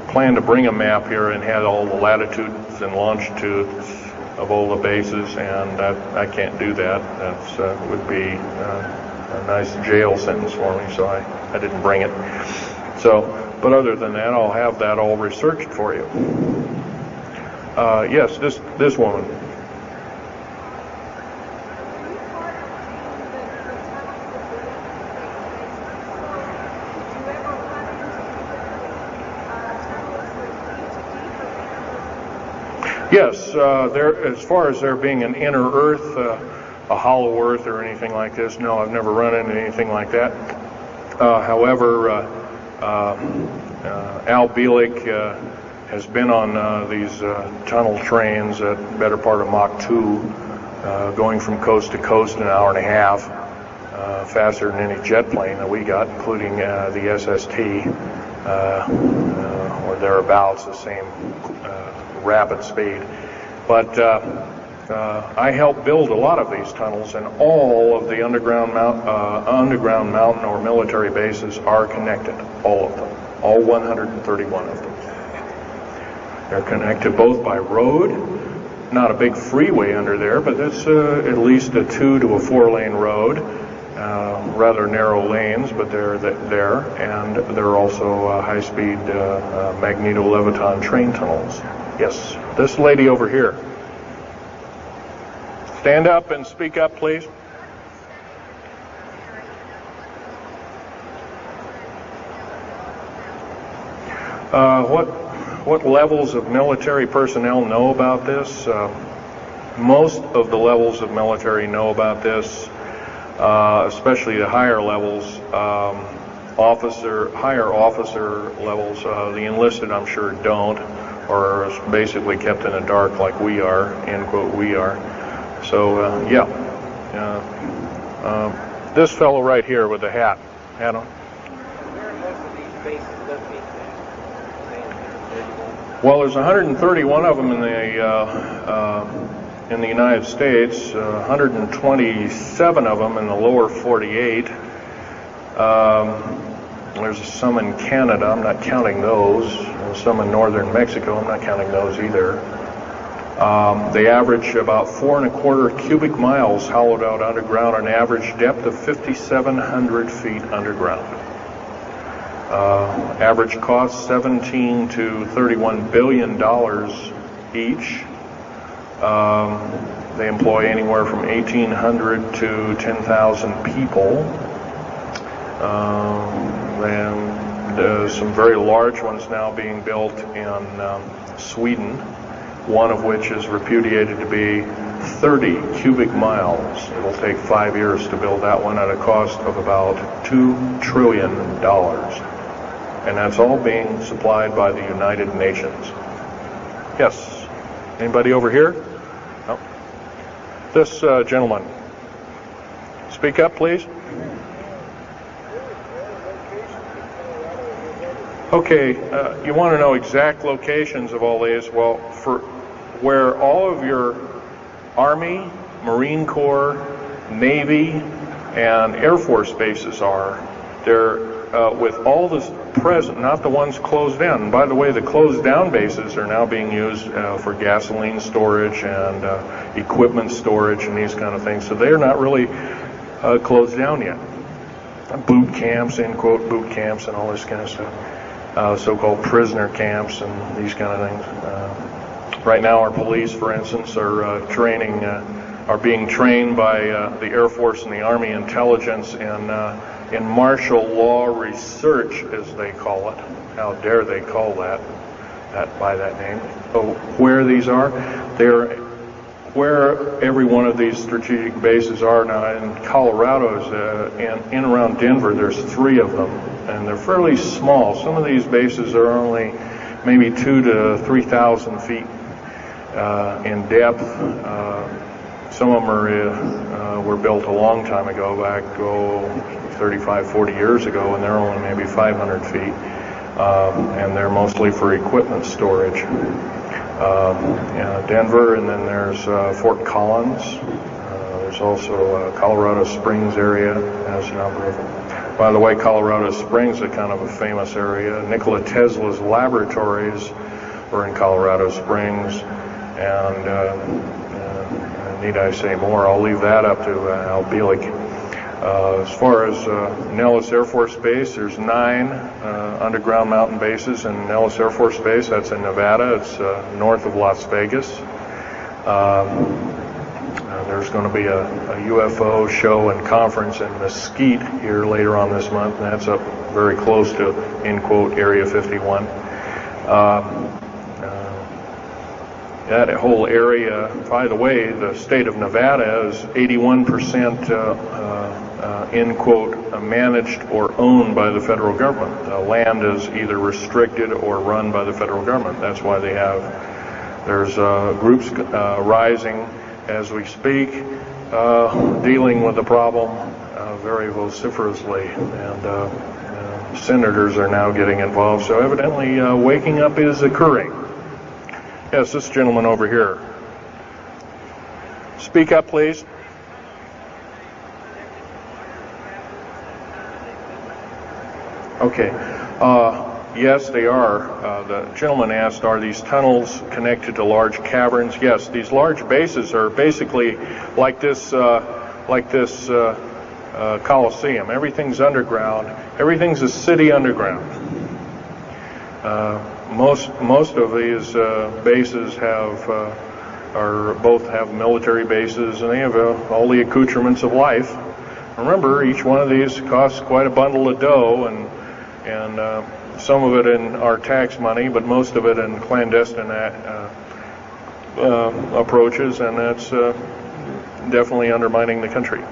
planned to bring a map here and had all the latitudes and longitudes of all the bases, and I can't do that. That would be a nice jail sentence for me, so I didn't bring it. So, but other than that, I'll have that all researched for you. Yes, this woman. Yes, as far as there being an inner Earth, a hollow Earth or anything like this, no, I've never run into anything like that. However, Al Bielek has been on these tunnel trains at the better part of Mach 2, going from coast to coast in an hour and a half, faster than any jet plane that we got, including the SST, or thereabouts, the same rapid speed. But I helped build a lot of these tunnels, and all of the underground mountain or military bases are connected, all of them, all 131 of them. They're connected both by road, not a big freeway under there, but it's at least a 2 to a 4 lane road, rather narrow lanes, but they're there, and they're also high-speed magneto-leviton train tunnels. Yes, this lady over here. Stand up and speak up, please. What levels of military personnel know about this? Most of the levels of military know about this, especially the higher levels, higher officer levels. The enlisted, I'm sure, don't, or is basically kept in the dark like we are, end quote, we are. So, this fellow right here with the hat on. Where are most of these bases located at? Well, there's 131 of them in the United States, 127 of them in the lower 48. There's some in Canada, I'm not counting those. Some in northern Mexico, I'm not counting those either. They average about 4.25 cubic miles hollowed out underground, an average depth of 5,700 feet underground. Average cost $17 to $31 billion each. They employ anywhere from 1,800 to 10,000 people. And some very large ones now being built in Sweden, one of which is repudiated to be 30 cubic miles. It'll take 5 years to build that one at a cost of about $2 trillion. And that's all being supplied by the United Nations. Yes. Anybody over here? No. This gentleman. Speak up, please. Okay, you want to know exact locations of all these? Well, for where all of your Army, Marine Corps, Navy, and Air Force bases are, they're with all the present, not the ones closed down. And by the way, the closed down bases are now being used for gasoline storage and equipment storage and these kind of things. So they're not really closed down yet. Boot camps, end quote, boot camps and all this kind of stuff. So-called prisoner camps and these kind of things. Right now, our police, for instance, are being trained by the Air Force and the Army intelligence in martial law research, as they call it. How dare they call that by that name? So where these are, they're where every one of these strategic bases are now. In Colorado, in and around Denver, there's 3 of them, and they're fairly small. Some of these bases are only maybe 2,000 to 3,000 feet in depth. Some of them were built a long time ago, back 35, 40 years ago, and they're only maybe 500 feet. and they're mostly for equipment storage. Denver, and then there's Fort Collins. There's also Colorado Springs area has a number of them. By the way, Colorado Springs is kind of a famous area. Nikola Tesla's laboratories were in Colorado Springs, and need I say more? I'll leave that up to Al Bielek. As far as Nellis Air Force Base, there's 9 underground mountain bases in Nellis Air Force Base. That's in Nevada. It's north of Las Vegas. There's going to be a UFO show and conference in Mesquite here later on this month, and that's up very close to, in quote, Area 51. That whole area, by the way, the state of Nevada is 81% in quote, managed or owned by the federal government. The land is either restricted or run by the federal government. That's why there's groups rising as we speak, dealing with the problem very vociferously, and senators are now getting involved. So evidently waking up is occurring. Yes, this gentleman over here. Speak up, please. Okay. Yes, they are. The gentleman asked, are these tunnels connected to large caverns? Yes, these large bases are basically like this Coliseum. Everything's underground. Everything's a city underground. Most of these bases have military bases, and they have all the accoutrements of life. Remember, each one of these costs quite a bundle of dough, and some of it in our tax money, but most of it in clandestine approaches, and that's definitely undermining the country.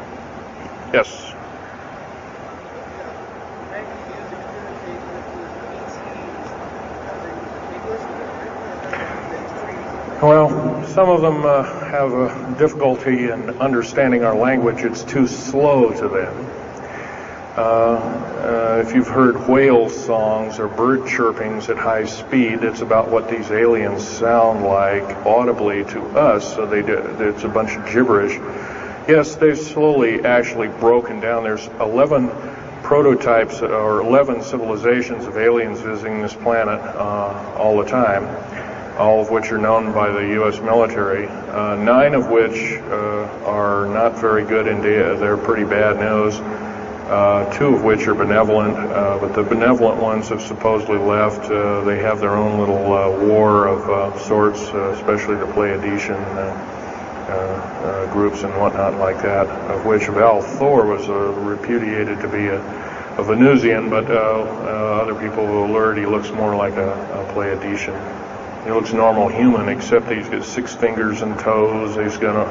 Yes. Well, some of them have a difficulty in understanding our language. It's too slow to them. If you've heard whale songs or bird chirpings at high speed, it's about what these aliens sound like audibly to us, so it's a bunch of gibberish. Yes, they've slowly actually broken down. There's 11 prototypes or 11 civilizations of aliens visiting this planet all the time, all of which are known by the U.S. military, 9 of which are not very good indeed. They're pretty bad news. 2 of which are benevolent, but the benevolent ones have supposedly left. They have their own little war of sorts, especially the Pleiadian groups and whatnot like that, of which Val Thor was repudiated to be a Venusian, but other people will alert he looks more like a Pleiadian. He looks normal human, except he's got 6 fingers and toes. He's got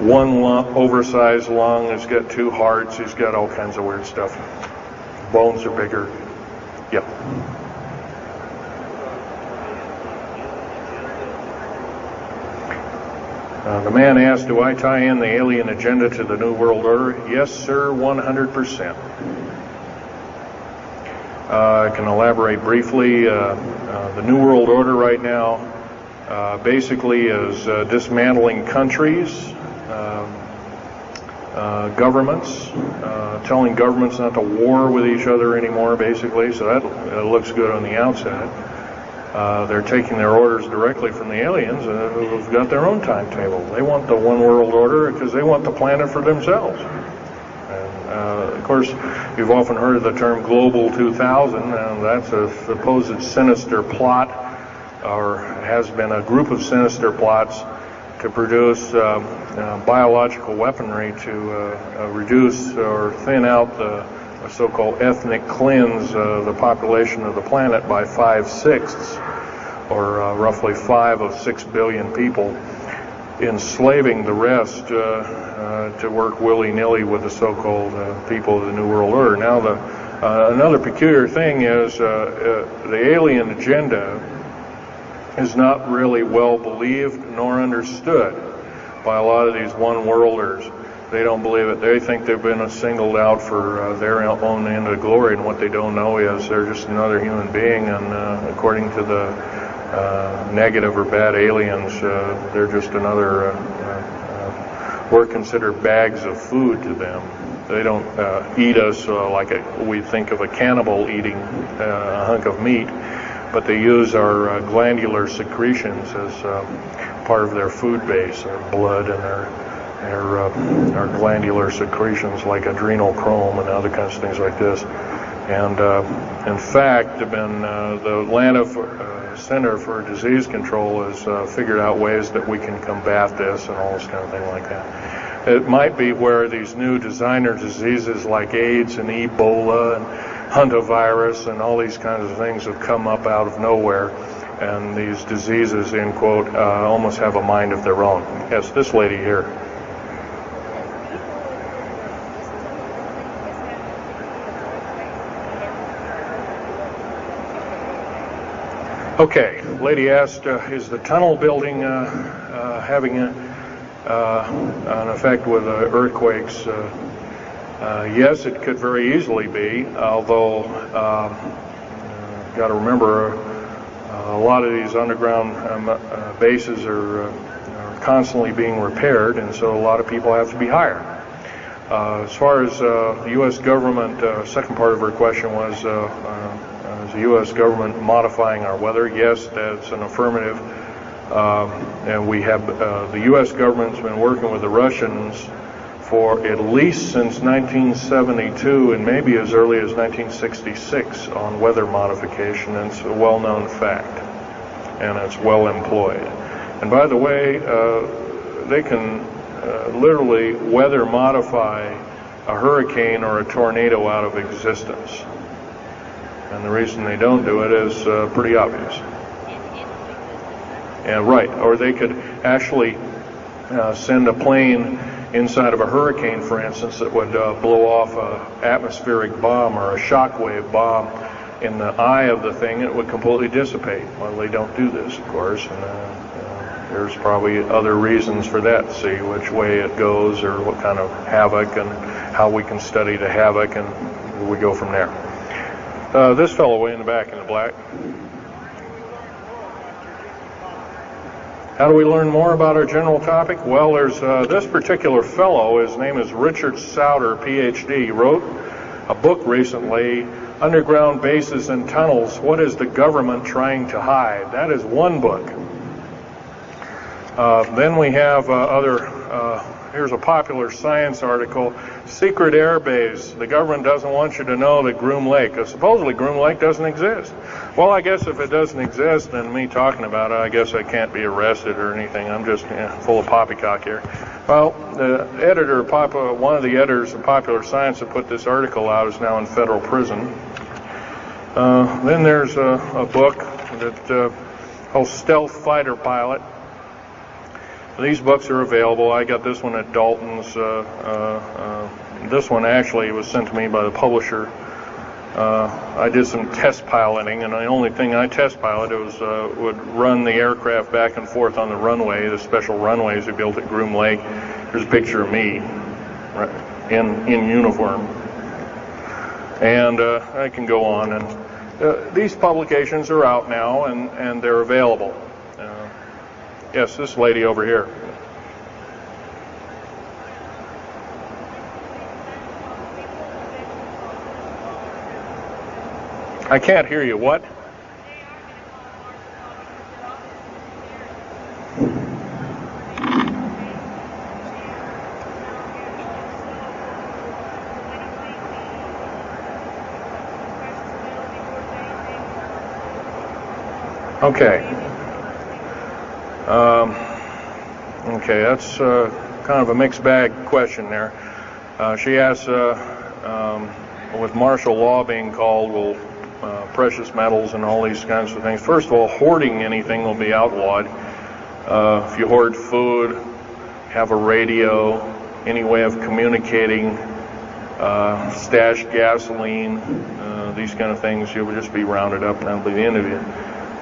one oversized lung. He's got 2 hearts. He's got all kinds of weird stuff. Bones are bigger. Yep. The man asked, do I tie in the alien agenda to the New World Order? Yes, sir, 100%. I can elaborate briefly. The New World Order right now basically is dismantling countries, governments, telling governments not to war with each other anymore, basically, so that looks good on the outside. They're taking their orders directly from the aliens who've got their own timetable. They want the one world order because they want the planet for themselves. And, of course, you've often heard of the term Global 2000, and that's a supposed sinister plot, or has been a group of sinister plots to produce biological weaponry to reduce or thin out the so-called ethnic cleanse the population of the planet by 5/6, or roughly 5 of 6 billion people, enslaving the rest to work willy-nilly with the so-called people of the New World Order. Now, another peculiar thing is the alien agenda is not really well believed nor understood by a lot of these one-worlders. They don't believe it. They think they've been singled out for their own end of glory, and what they don't know is they're just another human being, and according to the negative or bad aliens, they're just another, we're considered bags of food to them. They don't eat us like we think of a cannibal eating a hunk of meat, but they use our glandular secretions as part of their food base, their blood and our glandular secretions like adrenochrome and other kinds of things like this. And in fact, the Atlanta Center for Disease Control has figured out ways that we can combat this and all this kind of thing like that. It might be where these new designer diseases like AIDS and Ebola and hantavirus and all these kinds of things have come up out of nowhere, and these diseases, end quote, almost have a mind of their own. Yes, this lady here. Okay, lady asked, is the tunnel building having an effect with earthquakes? Yes, it could very easily be, although got to remember a lot of these underground bases are constantly being repaired, and so a lot of people have to be hired. As far as the U.S. government, second part of her question was, is the U.S. government modifying our weather? Yes, that's an affirmative. And we have, the U.S. government's been working with the Russians for at least since 1972 and maybe as early as 1966 on weather modification. And it's a well-known fact, and it's well employed. And by the way, they can literally weather modify a hurricane or a tornado out of existence. And the reason they don't do it is pretty obvious. And right, or they could actually send a plane inside of a hurricane, for instance, that would blow off an atmospheric bomb or a shockwave bomb in the eye of the thing, and it would completely dissipate. Well, they don't do this, of course, and there's probably other reasons for that, see which way it goes or what kind of havoc and how we can study the havoc, and we go from there. This fellow way in the back in the black. How do we learn more about our general topic? Well, there's this particular fellow, his name is Richard Souter, PhD, wrote a book recently, Underground Bases and Tunnels, What is the Government Trying to Hide? That is one book. Then we have here's a popular science article, Secret Air Base. The government doesn't want you to know that Groom Lake, supposedly Groom Lake doesn't exist. Well, I guess if it doesn't exist, then me talking about it, I guess I can't be arrested or anything. I'm just full of poppycock here. Well, the editor, one of the editors of Popular Science that put this article out is now in federal prison. Then there's a book that called Stealth Fighter Pilot. These books are available. I got this one at Dalton's. This one actually was sent to me by the publisher. I did some test piloting, and the only thing I test piloted was would run the aircraft back and forth on the runway, the special runways they built at Groom Lake. Here's a picture of me in uniform. And I can go on. And these publications are out now, and they're available. Yes, this lady over here. I can't hear you. What? Okay. Okay, that's kind of a mixed bag question there. She asks, with martial law being called, will precious metals and all these kinds of things. First of all, hoarding anything will be outlawed. If you hoard food, have a radio, any way of communicating, stash gasoline, these kind of things, you will just be rounded up, and that'll be the end of you.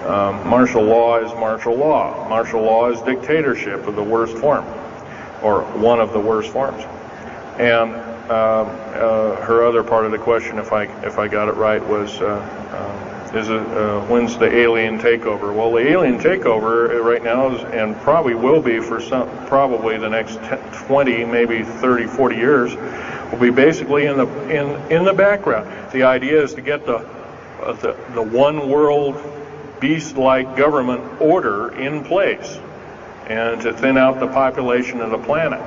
Martial law is martial law. Martial law is dictatorship of the worst form, or one of the worst forms. And her other part of the question, if I got it right, was when's the alien takeover? Well, the alien takeover right now is, and probably will be for probably the next 20, maybe 30, 40 years, will be basically in the background. The idea is to get the one world beast-like government order in place, and to thin out the population of the planet.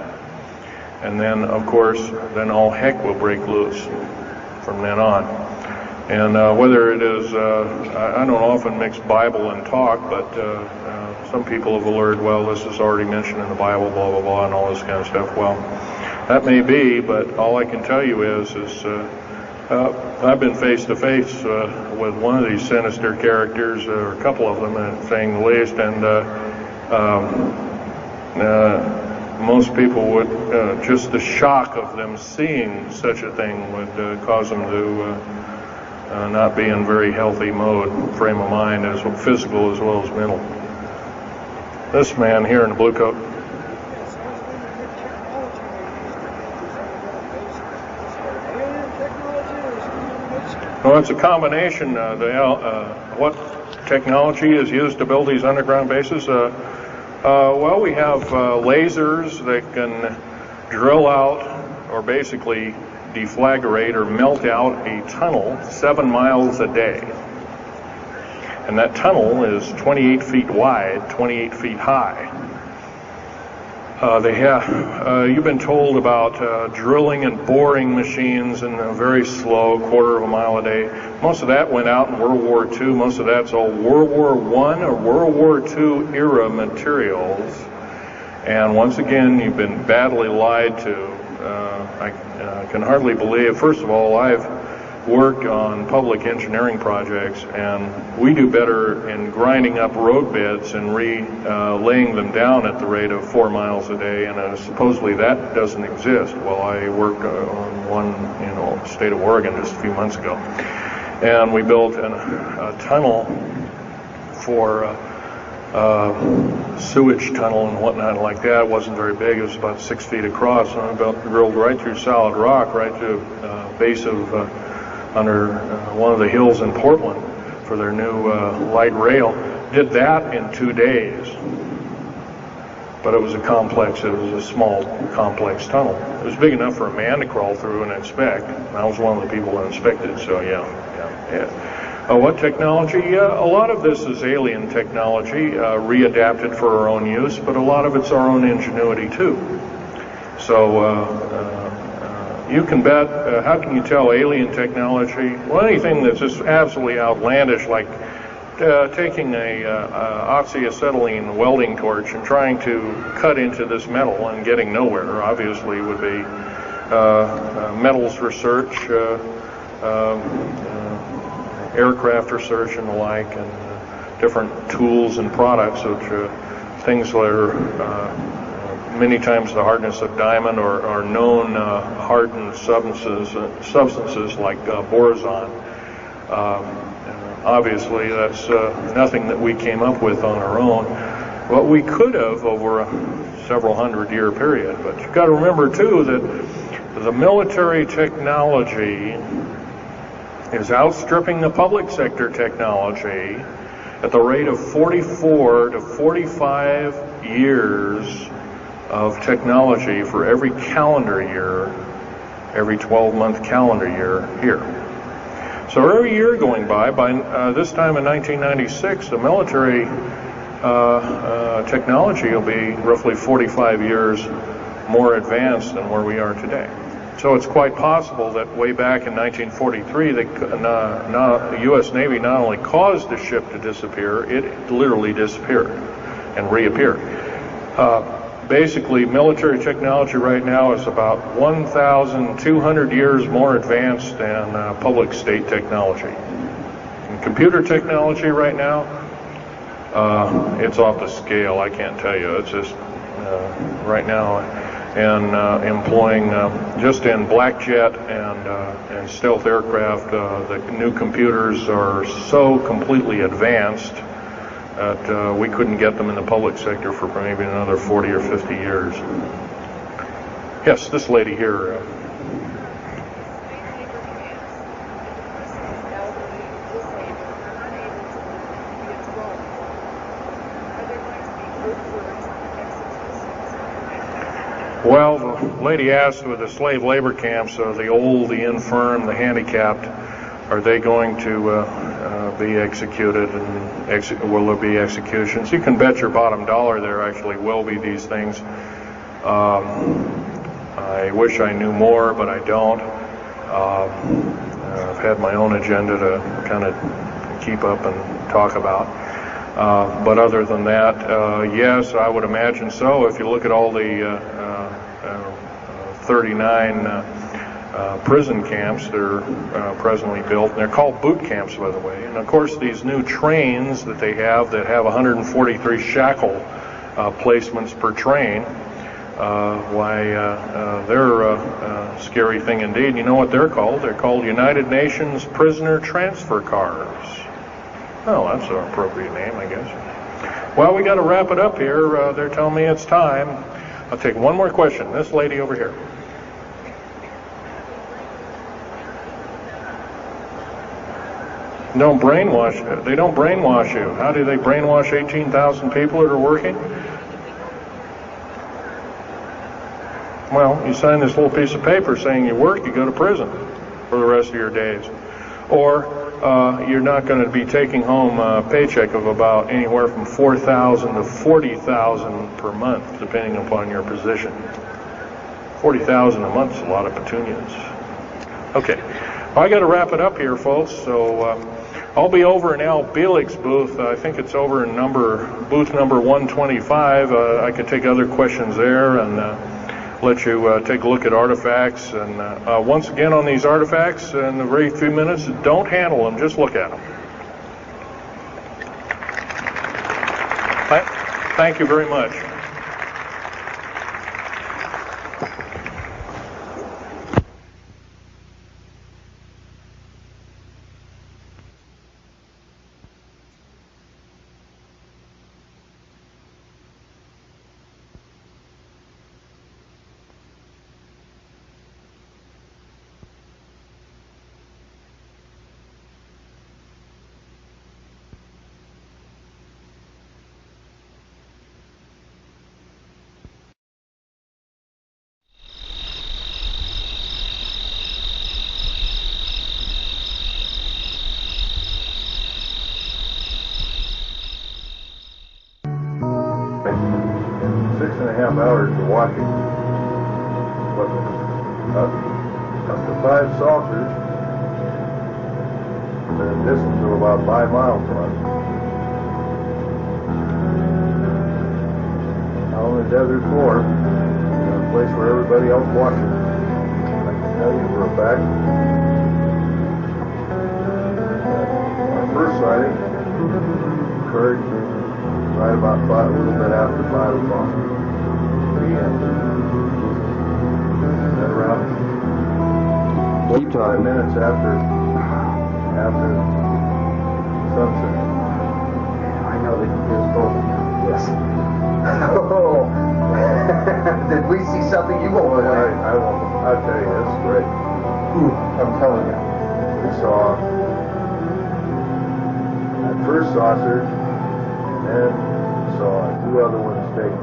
And then, of course, then all heck will break loose from then on. And whether it is, I don't often mix Bible and talk, but some people have alerted, well, this is already mentioned in the Bible, blah, blah, blah, and all this kind of stuff. Well, that may be, but all I can tell you is I've been face to face with one of these sinister characters, or a couple of them, saying the least, and most people would, just the shock of them seeing such a thing would cause them to not be in very healthy frame of mind, as physical as well as mental. This man here in the blue coat. Well, it's a combination. What technology is used to build these underground bases? Well, we have lasers that can drill out, or basically deflagrate or melt out a tunnel 7 miles a day. And that tunnel is 28 feet wide, 28 feet high. You've been told about drilling and boring machines in a very slow, quarter of a mile a day. Most of that went out in World War II. Most of that's all World War I or World War II era materials. And once again, you've been badly lied to. I can hardly believe. First of all, I've worked on public engineering projects, and we do better in grinding up road beds and laying them down at the rate of 4 miles a day, and supposedly that doesn't exist. Well, I worked on one in the state of Oregon just a few months ago, and we built a tunnel for sewage tunnel and whatnot like that. It wasn't very big. It was about 6 feet across, and I drilled right through solid rock, right to base of under one of the hills in Portland for their new light rail. Did that in 2 days. But it was a small, complex tunnel. It was big enough for a man to crawl through and inspect. I was one of the people that inspected, so yeah. What technology? A lot of this is alien technology, readapted for our own use, but a lot of it's our own ingenuity too. So you can bet, how can you tell alien technology? Well, anything that's just absolutely outlandish, like taking a oxyacetylene welding torch and trying to cut into this metal and getting nowhere, obviously would be metals research, aircraft research and the like, and different tools and products, which things that are many times the hardness of diamond, or known hardened substances like boron. Obviously, that's nothing that we came up with on our own. What we could have over a several hundred-year period. But you've got to remember, too, that the military technology is outstripping the public sector technology at the rate of 44 to 45 years of technology for every calendar year, every 12-month calendar year here. So every year going by this time in 1996, the military technology will be roughly 45 years more advanced than where we are today. So it's quite possible that way back in 1943, the U.S. Navy not only caused the ship to disappear, it literally disappeared and reappeared. Basically, military technology right now is about 1,200 years more advanced than public state technology. And computer technology right now, it's off the scale, I can't tell you. It's just right now, and employing just in black jet and stealth aircraft, the new computers are so completely advanced that we couldn't get them in the public sector for maybe another 40 or 50 years. Yes, this lady here. Well, the lady asked with the slave labor camps, the old, the infirm, the handicapped, are they going to be executed, and will there be executions? You can bet your bottom dollar there actually will be these things. I wish I knew more, but I don't. I've had my own agenda to kind of keep up and talk about. But other than that, yes, I would imagine so. If you look at all the 39 prison camps that are presently built, and they're called boot camps, by the way. And of course, these new trains that they have that have 143 shackle placements per train, they're a scary thing indeed. You know what they're called? They're called United Nations Prisoner Transfer Cars. Oh, that's an appropriate name, I guess. Well, we got to wrap it up here. They're telling me it's time. I'll take one more question. This lady over here. Don't brainwash. They don't brainwash you. How do they brainwash 18,000 people that are working? Well, you sign this little piece of paper saying you work, you go to prison for the rest of your days. Or you're not going to be taking home a paycheck of about anywhere from $4,000 to $40,000 per month, depending upon your position. $40,000 a month is a lot of petunias. Okay, well, I got to wrap it up here, folks. So I'll be over in Al Bielig's booth. I think it's over in booth number 125. I could take other questions there and let you take a look at artifacts. And once again on these artifacts, in a very few minutes, don't handle them, just look at them. Thank you very much. Hours of walking, but up to 5 saucers, the distance of about 5 miles from us. Out on the desert floor, a place where everybody else walks. I can tell you for a fact. Our first sighting occurred right about 5, a little bit after 5 o'clock. And around 45 minutes after sunset. I know that you just told me. Yes. Oh, did we see something you won't believe? I won't. I'll tell you, this is great. I'm telling you. We saw that first saucer, and then saw 2 other ones taken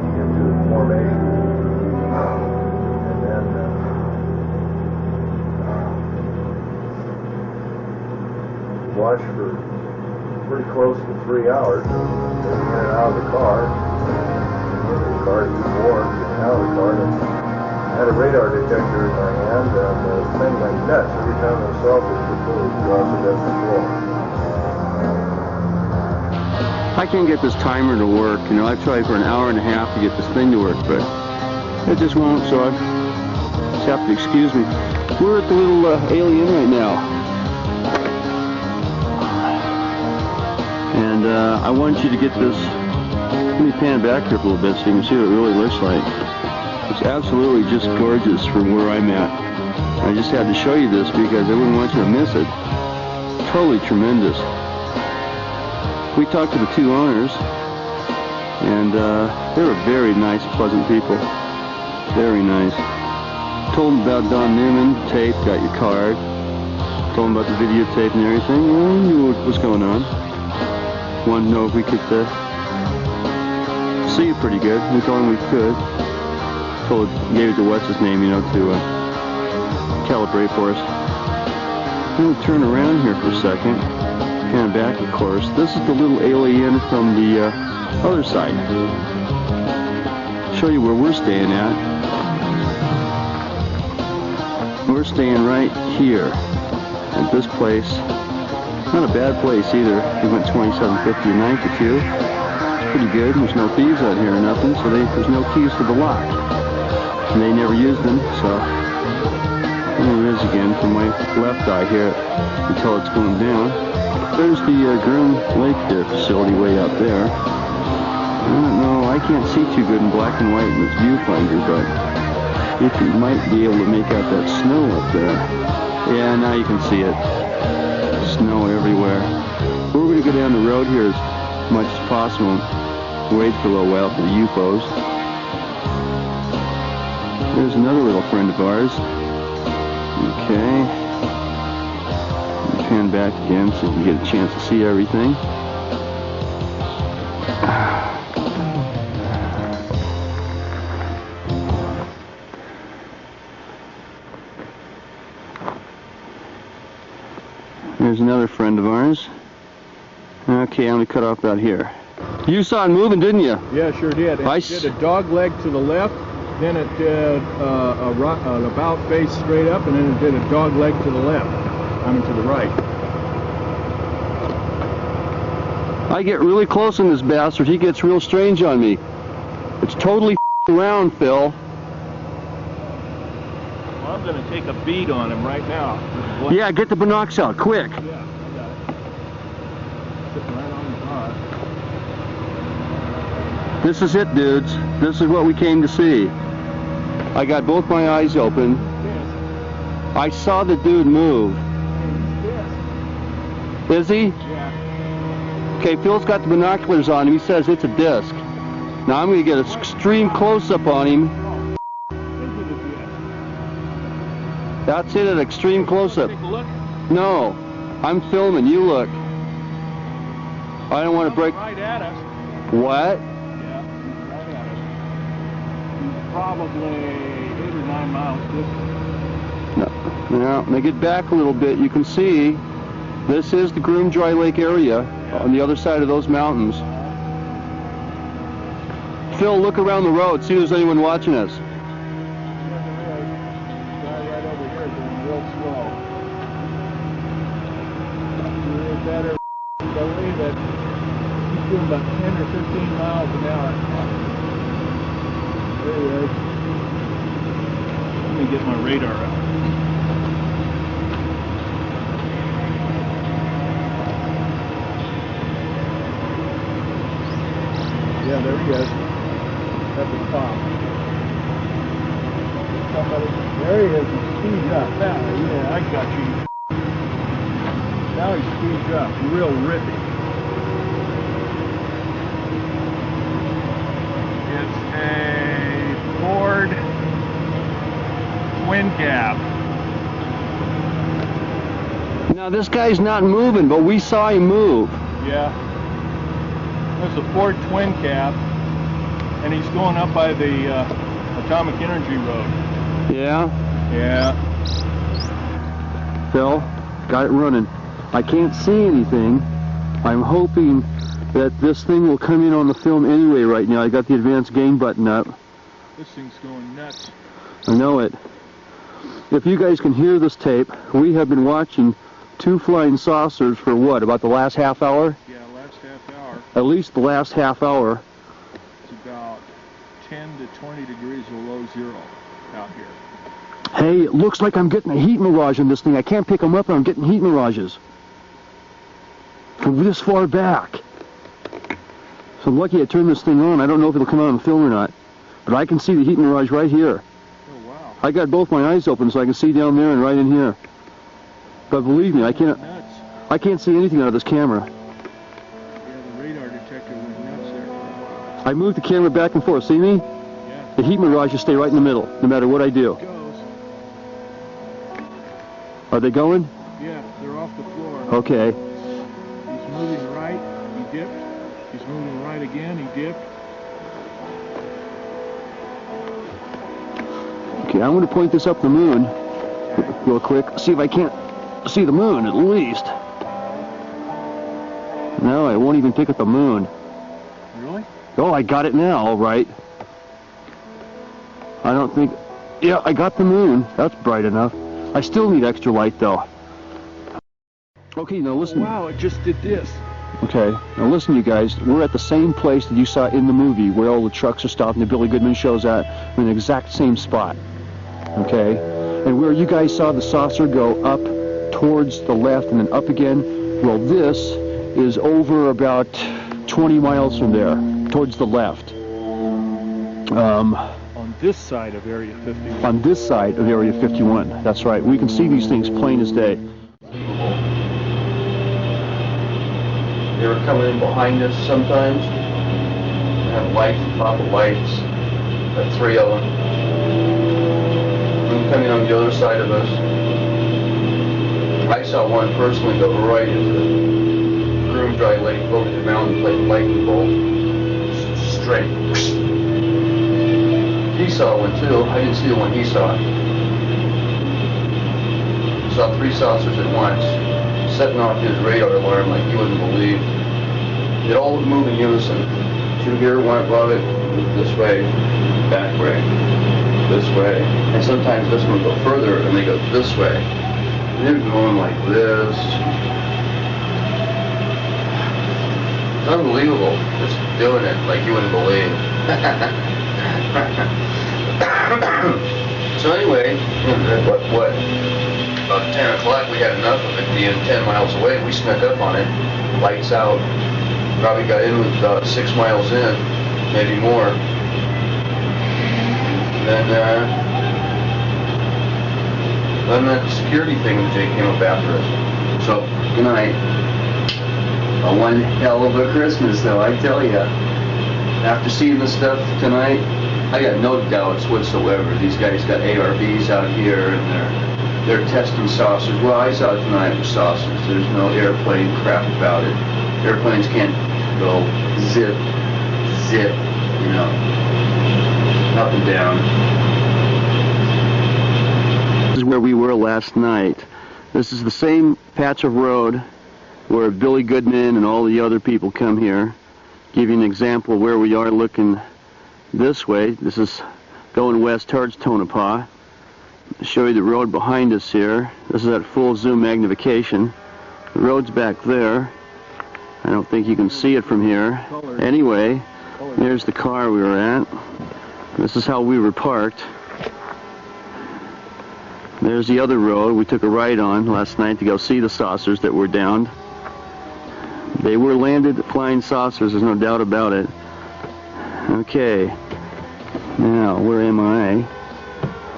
into formation, and then watched for pretty close to 3 hours, in and out of the car, the car too warm, getting out of the car, and I had a radar detector in my hand, and the thing went nuts every time I saw it was across the desert floor. I can't get this timer to work. You know, I've tried for an hour and a half to get this thing to work, but it just won't, so I just have to excuse me. We're at the little alien right now. And I want you to get this. Let me pan back here a little bit so you can see what it really looks like. It's absolutely just gorgeous from where I'm at. I just had to show you this because I wouldn't want you to miss it. Totally tremendous. We talked to the 2 owners, and they were very nice, pleasant people. Very nice. Told him about Don Newman tape, got your card. Told him about the videotape and everything. Well, we knew what was going on. Wanted to know if we could see it pretty good. We told him we could. Gave it to what's his name, you know, to calibrate for us. Then we turn around here for a second. Pan back, of course. This is the little alien from the other side. Show you where we're staying at. We're staying right here at this place. Not a bad place either. We went $27.50 a night to two. It's pretty good. There's no thieves out here or nothing, so there's no keys to the lock. And they never used them, so there it is again from my left eye here until it's going down. There's the Groom Lake facility way up there. I don't know, I can't see too good in black and white in this viewfinder, but if you might be able to make out that snow up there. Yeah, now you can see it. Snow everywhere. We're going to go down the road here as much as possible. Wait for a little while for the UFOs. There's another little friend of ours. Okay. Pan back again so you can get a chance to see everything. There's another friend of ours. Okay, I'm going to cut off about here. You saw it moving, didn't you? Yeah, sure did. It did a dog leg to the left, then it did an about face straight up, and then it did a dog leg to the left. I mean to the right. I get really close in this bastard. He gets real strange on me. It's totally round, Phil. Well, I'm going to take a bead on him right now. Yeah, get the binocs out, quick. Yeah, I got it. Sitting right on the car. This is it, dudes. This is what we came to see. I got both my eyes open. I saw the dude move. Is he? Yeah. Okay, Phil's got the binoculars on him. He says it's a disc. Now I'm going to get an extreme close-up on him. That's it, an extreme close-up. Take a look. No, I'm filming. You look. I don't want to break. Right at us. What? Yeah, he's right at us. He's probably 8 or 9 miles distant. No. Now, they get back a little bit. You can see this is the Groom Dry Lake area on the other side of those mountains. Phil, look around the road. See if there's anyone watching us. Better believe it. He's doing about 10 or 15 miles an hour. There he is. Let me get my radar out. Yeah, there he is. At the top. Somebody. There he is. He speeds up. Now, yeah, I got you. Now he speeds up, real rippy. It's a Ford twin cab. Now this guy's not moving, but we saw him move. Yeah. There's a Ford twin cab, and he's going up by the Atomic Energy Road. Yeah? Yeah. Phil, got it running. I can't see anything. I'm hoping that this thing will come in on the film anyway right now. I got the advanced gain button up. This thing's going nuts. I know it. If you guys can hear this tape, we have been watching two flying saucers for what, about the last half hour? Yeah, last half hour. At least the last half hour. It's about 10 to 20 degrees below zero out here. Hey, it looks like I'm getting a heat mirage in this thing. I can't pick them up and I'm getting heat mirages. From this far back. So I'm lucky I turned this thing on. I don't know if it'll come out on film or not. But I can see the heat mirage right here. Oh, wow. I got both my eyes open so I can see down there and right in here. But believe me, I can't see anything out of this camera. Yeah, the radar detector went nuts there. I moved the camera back and forth. See me? Yeah. The heat mirage will stay right in the middle, no matter what I do. Are they going? Yeah, they're off the floor. Okay. He's moving right, he dipped. He's moving right again, he dipped. Okay, I'm going to point this up the moon real quick. See if I can't see the moon at least. No, I won't even pick up the moon. Really? Oh, I got it now, all right. I don't think... Yeah, I got the moon. That's bright enough. I still need extra light, though. Okay, now listen. Wow, it just did this. Okay, now listen, you guys. We're at the same place that you saw in the movie where all the trucks are stopped and the Billy Goodman show's at. We're in the exact same spot. Okay? And where you guys saw the saucer go up towards the left and then up again, well, this is over about 20 miles from there, towards the left. On this side of Area 51. On this side of Area 51. That's right. We can see these things plain as day. They were coming in behind us sometimes. We had lights, top of lights, about 3 of them. And coming on the other side of us. I saw one personally go right into the Groom Dry Lake over the mountain like lightning bolt. Straight. He saw one too. I didn't see the one he saw. Saw 3 saucers at once, setting off his radar alarm like you wouldn't believe. It all would move in unison. 2 here, 1 above it, this way, back way, this way. And sometimes this one would go further and they go this way. And they're going like this. It's unbelievable. Just doing it like you wouldn't believe. So anyway, what? About 10 o'clock, we had enough of it being 10 miles away. We snuck up on it, lights out. Probably got in with about 6 miles in, maybe more. And then that security thing, Jake came up after us. So, good night. One hell of a Christmas, though, I tell you. After seeing this stuff tonight, I got no doubts whatsoever. These guys got ARBs out here, and they're testing saucers. Well, I saw it tonight with saucers. There's no airplane crap about it. Airplanes can't go zip, zip, you know, up and down. This is where we were last night. This is the same patch of road where Billy Goodman and all the other people come here. Give you an example of where we are looking this way. This is going west towards Tonopah. Show you the road behind us here. This is at full zoom magnification. The road's back there. I don't think you can see it from here. Anyway, there's the car we were at. This is how we were parked. There's the other road we took a ride on last night to go see the saucers that were downed. They were landed flying saucers, there's no doubt about it. Okay, now where am I?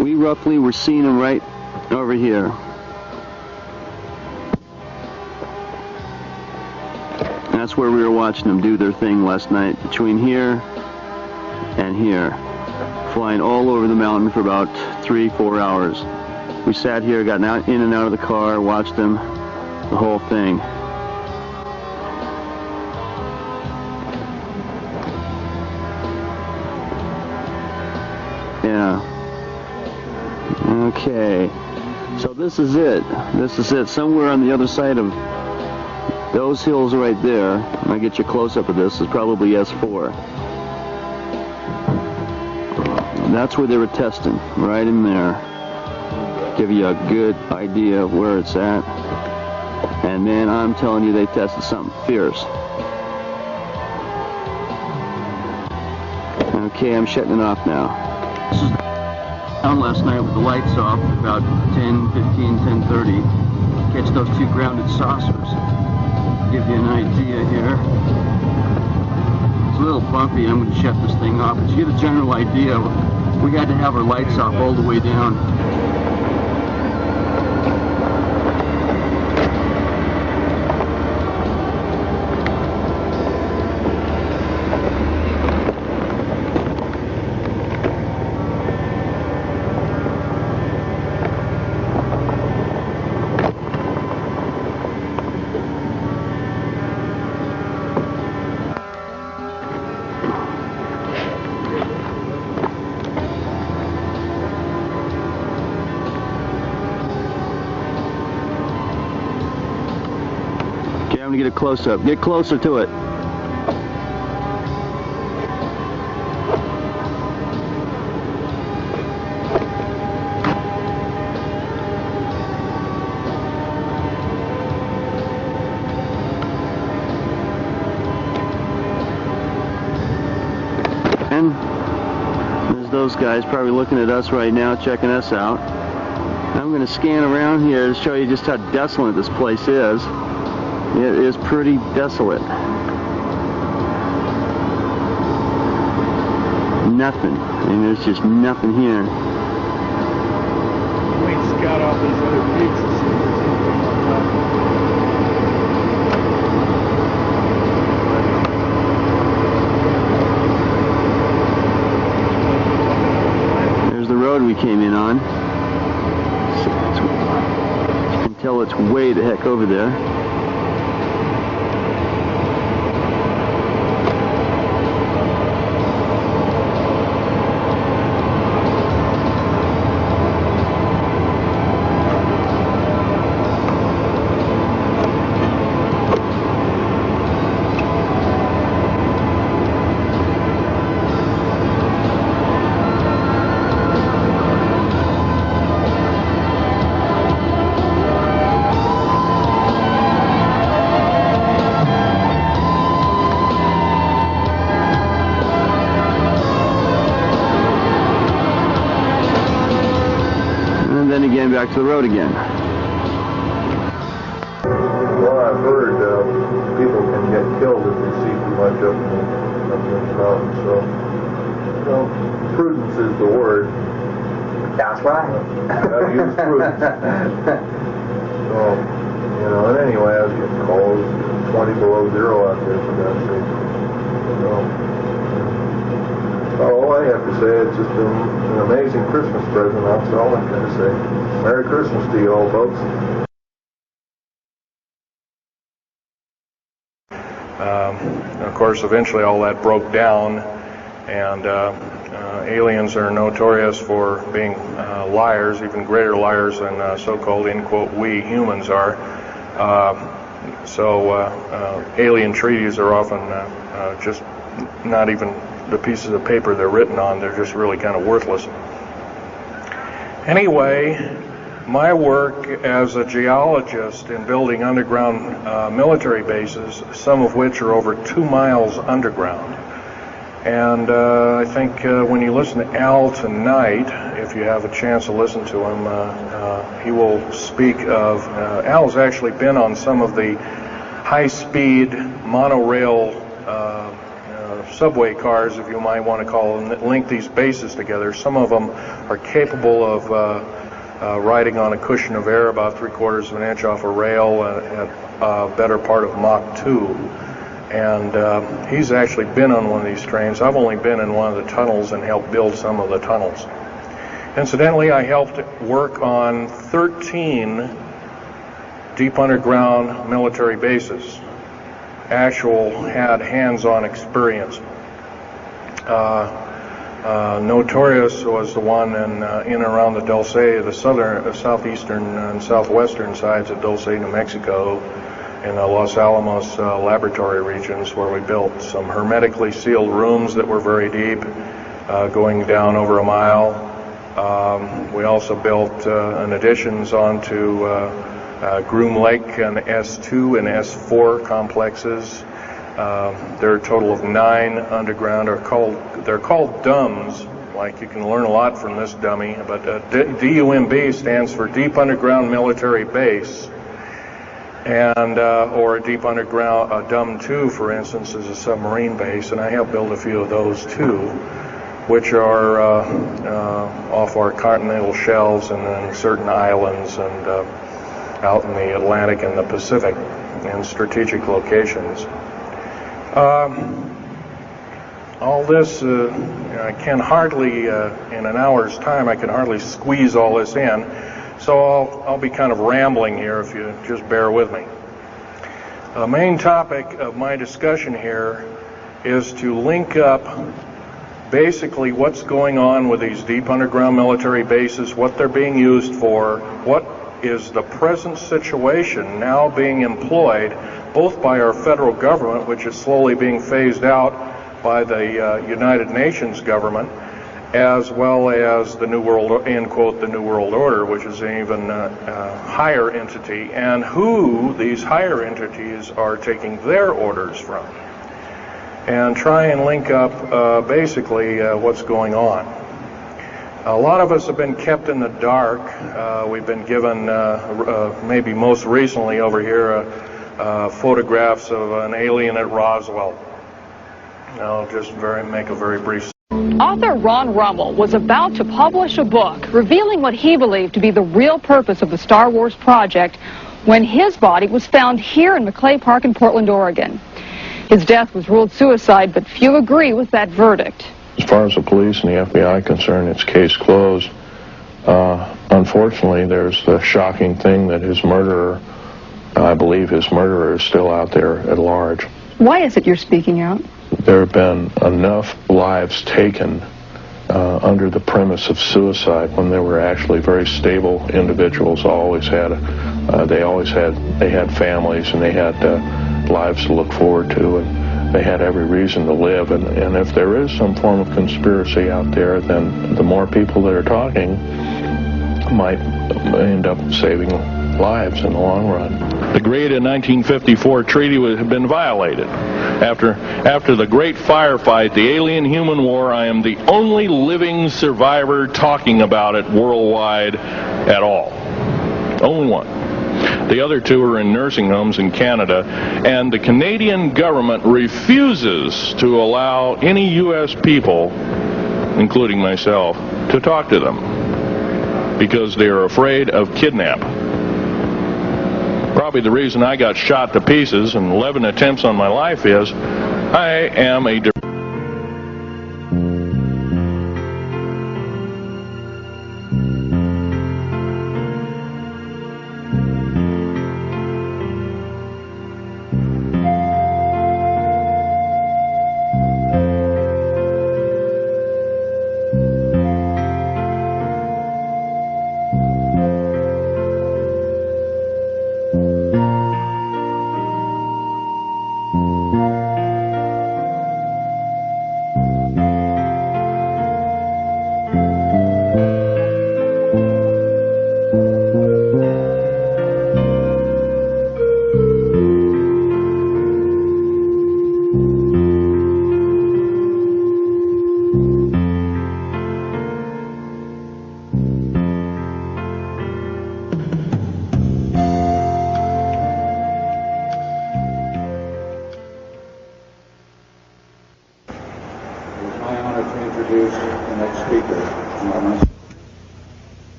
We roughly were seeing them right over here. That's where we were watching them do their thing last night, between here and here, flying all over the mountain for about 3-4 hours. We sat here, got in and out of the car, watched them, the whole thing. Yeah. Okay. So this is it. This is it. Somewhere on the other side of those hills right there, and I get you a close-up of this, is probably S4. And that's where they were testing, right in there. Give you a good idea of where it's at. And man, I'm telling you, they tested something fierce. Okay, I'm shutting it off now. This is down last night with the lights off, about 10:15, 10:30. Catch those 2 grounded saucers. Give you an idea here. It's a little bumpy. I'm going to shut this thing off, but you get a general idea. We had to have our lights off all the way down. close up. Get closer to it. And there's those guys probably looking at us right now, checking us out. I'm going to scan around here to show you just how desolate this place is. It is pretty desolate. Nothing. I mean, there's just nothing here. Wait, scout off these other peaks and see if there's anything on top. There's the road we came in on. You can tell it's way the heck over there. Back to the road again. Well, I've heard people can get killed if they see too much up in the mountains. So, you know, prudence is the word. That's right. Gotta use prudence. So, you know, and anyway, I was getting calls 20 below zero out there for God's sake. All I have to say, it's just been an amazing Christmas present. That's all I'm going to say. Merry Christmas to you all, folks. Of course, eventually all that broke down, and aliens are notorious for being liars, even greater liars than so-called, in quote, we humans are. So alien treaties are often just not even the pieces of paper they're written on. They're just really kind of worthless. Anyway, my work as a geologist in building underground military bases, some of which are over 2 miles underground. And I think when you listen to Al tonight, if you have a chance to listen to him, he will speak of, Al's actually been on some of the high-speed monorail subway cars, if you might want to call them, that link these bases together. Some of them are capable of riding on a cushion of air about 3/4 of an inch off a rail at a better part of Mach 2. And he's actually been on one of these trains. I've only been in one of the tunnels and helped build some of the tunnels. Incidentally, I helped work on 13 deep underground military bases. Had hands-on experience. Notorious was the one in and around the Dulce, the southeastern and southwestern sides of Dulce, New Mexico, in the Los Alamos laboratory regions, where we built some hermetically sealed rooms that were very deep, going down over a mile. We also built additions onto Groom Lake and S2 and S4 complexes. There are a total of 9 underground. They're called DUMBs. Like, you can learn a lot from this dummy, but DUMB stands for Deep Underground Military Base, and or a deep underground DUM2, for instance, is a submarine base, and I helped build a few of those too, which are off our continental shelves and then certain islands and out in the Atlantic and the Pacific in strategic locations. All this, I can hardly, in an hour's time, I can hardly squeeze all this in, so I'll be kind of rambling here if you just bear with me. The main topic of my discussion here is to link up basically what's going on with these deep underground military bases, what they're being used for, what is the present situation now being employed both by our federal government, which is slowly being phased out by the United Nations government, as well as the New World, end quote, the New World Order, which is an even higher entity, and who these higher entities are taking their orders from, and try and link up basically what's going on. A lot of us have been kept in the dark. We've been given, maybe most recently over here, photographs of an alien at Roswell. I'll just make a very brief. Author Ron Rummel was about to publish a book revealing what he believed to be the real purpose of the Star Wars project when his body was found here in Maclay Park in Portland, Oregon. His death was ruled suicide, but few agree with that verdict. As far as the police and the FBI are concerned, it's case closed. Unfortunately, there's the shocking thing that his murderer, I believe his murderer, is still out there at large. Why is it you're speaking out? There have been enough lives taken under the premise of suicide when they were actually very stable individuals. They had families and they had lives to look forward to, and they had every reason to live. And if there is some form of conspiracy out there, then the more people that are talking might end up saving lives in the long run. The great 1954 treaty had been violated. After the great firefight, the alien-human war, I am the only living survivor talking about it worldwide at all. Only one. The other two are in nursing homes in Canada, and the Canadian government refuses to allow any U.S. people, including myself, to talk to them because they are afraid of kidnap. Probably the reason I got shot to pieces and 11 attempts on my life is I am a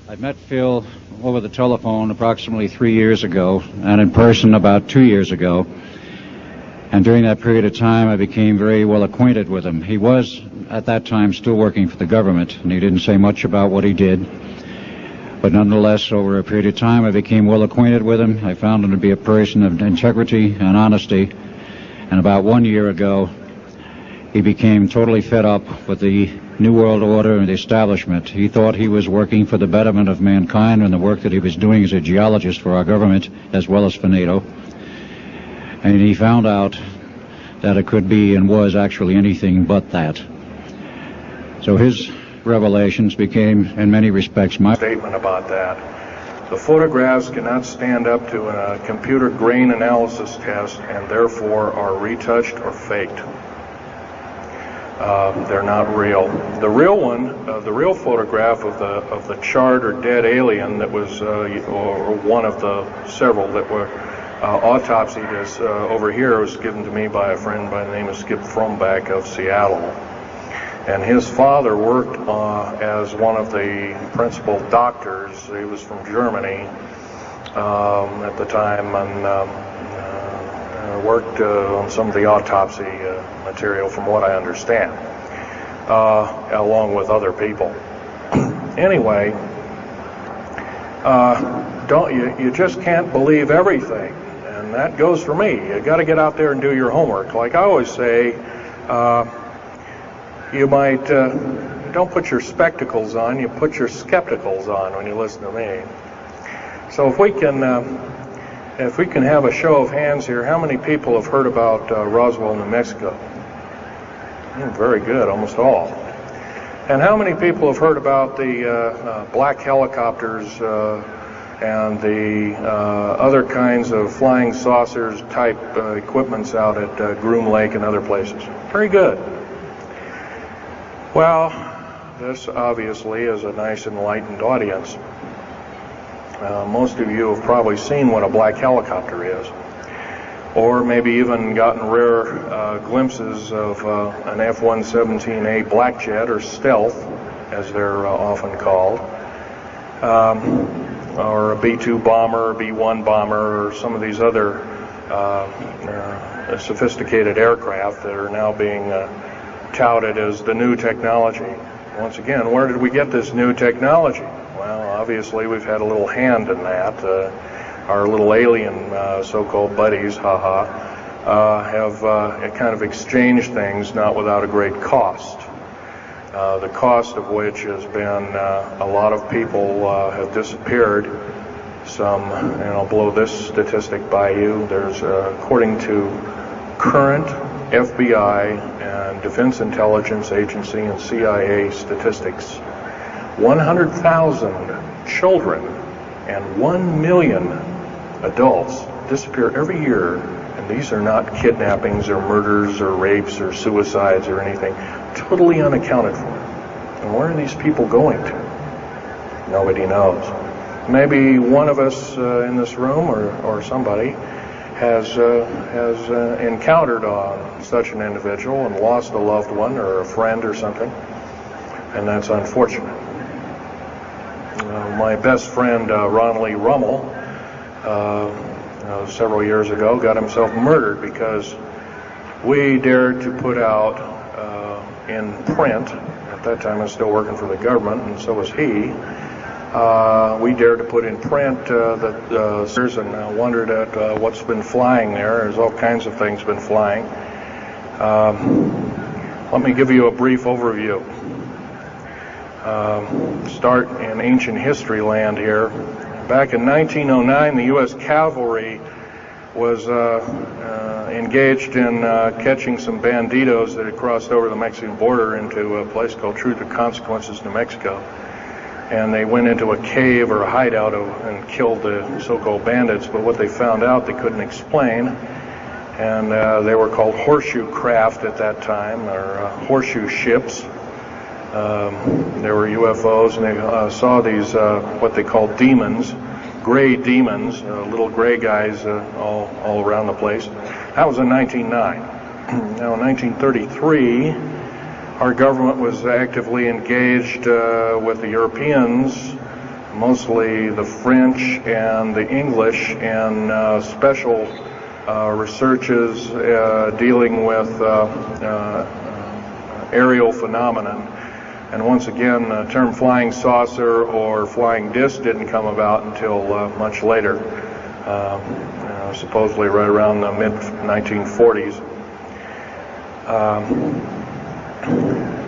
I met Phil over the telephone approximately 3 years ago, and in person about 2 years ago. And during that period of time, I became very well acquainted with him. He was, at that time, still working for the government, and he didn't say much about what he did. But nonetheless, over a period of time, I became well acquainted with him. I found him to be a person of integrity and honesty. And about 1 year ago, he became totally fed up with the New World Order and the establishment. He thought he was working for the betterment of mankind and the work that he was doing as a geologist for our government as well as for NATO. And he found out that it could be and was actually anything but that. So his revelations became, in many respects, my statement about that. The photographs cannot stand up to a computer grain analysis test and therefore are retouched or faked. They're not real. The real one, the real photograph of the charred or dead alien that was, or one of the several that were autopsied, is over here, was given to me by a friend by the name of Skip Frombach of Seattle. And his father worked as one of the principal doctors. He was from Germany at the time, and worked on some of the autopsy material, from what I understand, along with other people. Anyway, you just can't believe everything, and that goes for me. You got to get out there and do your homework. Like I always say, you might don't put your spectacles on, you put your skepticals on when you listen to me. So if we can If we can have a show of hands here, how many people have heard about Roswell, New Mexico? Very good, almost all. And how many people have heard about the black helicopters and the other kinds of flying saucers type equipments out at Groom Lake and other places? Very good. Well, this obviously is a nice enlightened audience. Most of you have probably seen what a black helicopter is, or maybe even gotten rare glimpses of an F-117A black jet, or stealth, as they're often called, or a B-2 bomber, or B-1 bomber, or some of these other sophisticated aircraft that are now being touted as the new technology. Once again, where did we get this new technology? Well, obviously we've had a little hand in that. Our little alien so-called buddies, have kind of exchanged things, not without a great cost. The cost of which has been a lot of people have disappeared. Some, and I'll blow this statistic by you. There's, according to current FBI and Defense Intelligence Agency and CIA statistics, 100,000 children and 1 million adults disappear every year, and these are not kidnappings or murders or rapes or suicides or anything, totally unaccounted for. And where are these people going to? Nobody knows. Maybe one of us in this room or somebody has encountered on such an individual and lost a loved one or a friend or something, and that's unfortunate. My best friend, Ron Lee Rummel, several years ago, got himself murdered because we dared to put out in print, at that time I was still working for the government, and so was he, we dared to put in print and wondered at what's been flying there. There's all kinds of things been flying. Let me give you a brief overview. Start in ancient history land here. Back in 1909, the U.S. cavalry was engaged in catching some banditos that had crossed over the Mexican border into a place called Truth or Consequences, New Mexico. And they went into a cave or a hideout and killed the so-called bandits, but what they found out they couldn't explain, and they were called horseshoe craft at that time, or horseshoe ships. There were UFOs, and they saw these, what they called demons, gray demons, little gray guys all around the place. That was in 1909. Now in 1933, our government was actively engaged with the Europeans, mostly the French and the English, in special researches dealing with aerial phenomenon. And once again, the term flying saucer or flying disc didn't come about until much later, supposedly right around the mid-1940s.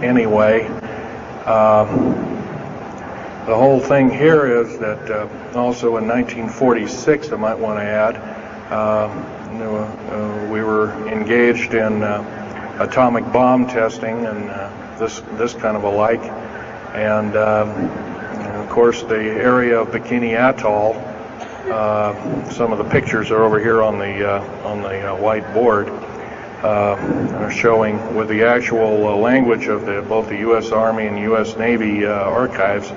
Anyway, the whole thing here is that also in 1946, I might want to add, we were engaged in atomic bomb testing and this kind of a like, and of course the area of Bikini Atoll. Some of the pictures are over here on the white board. Are showing with the actual language of both the U.S. Army and U.S. Navy archives.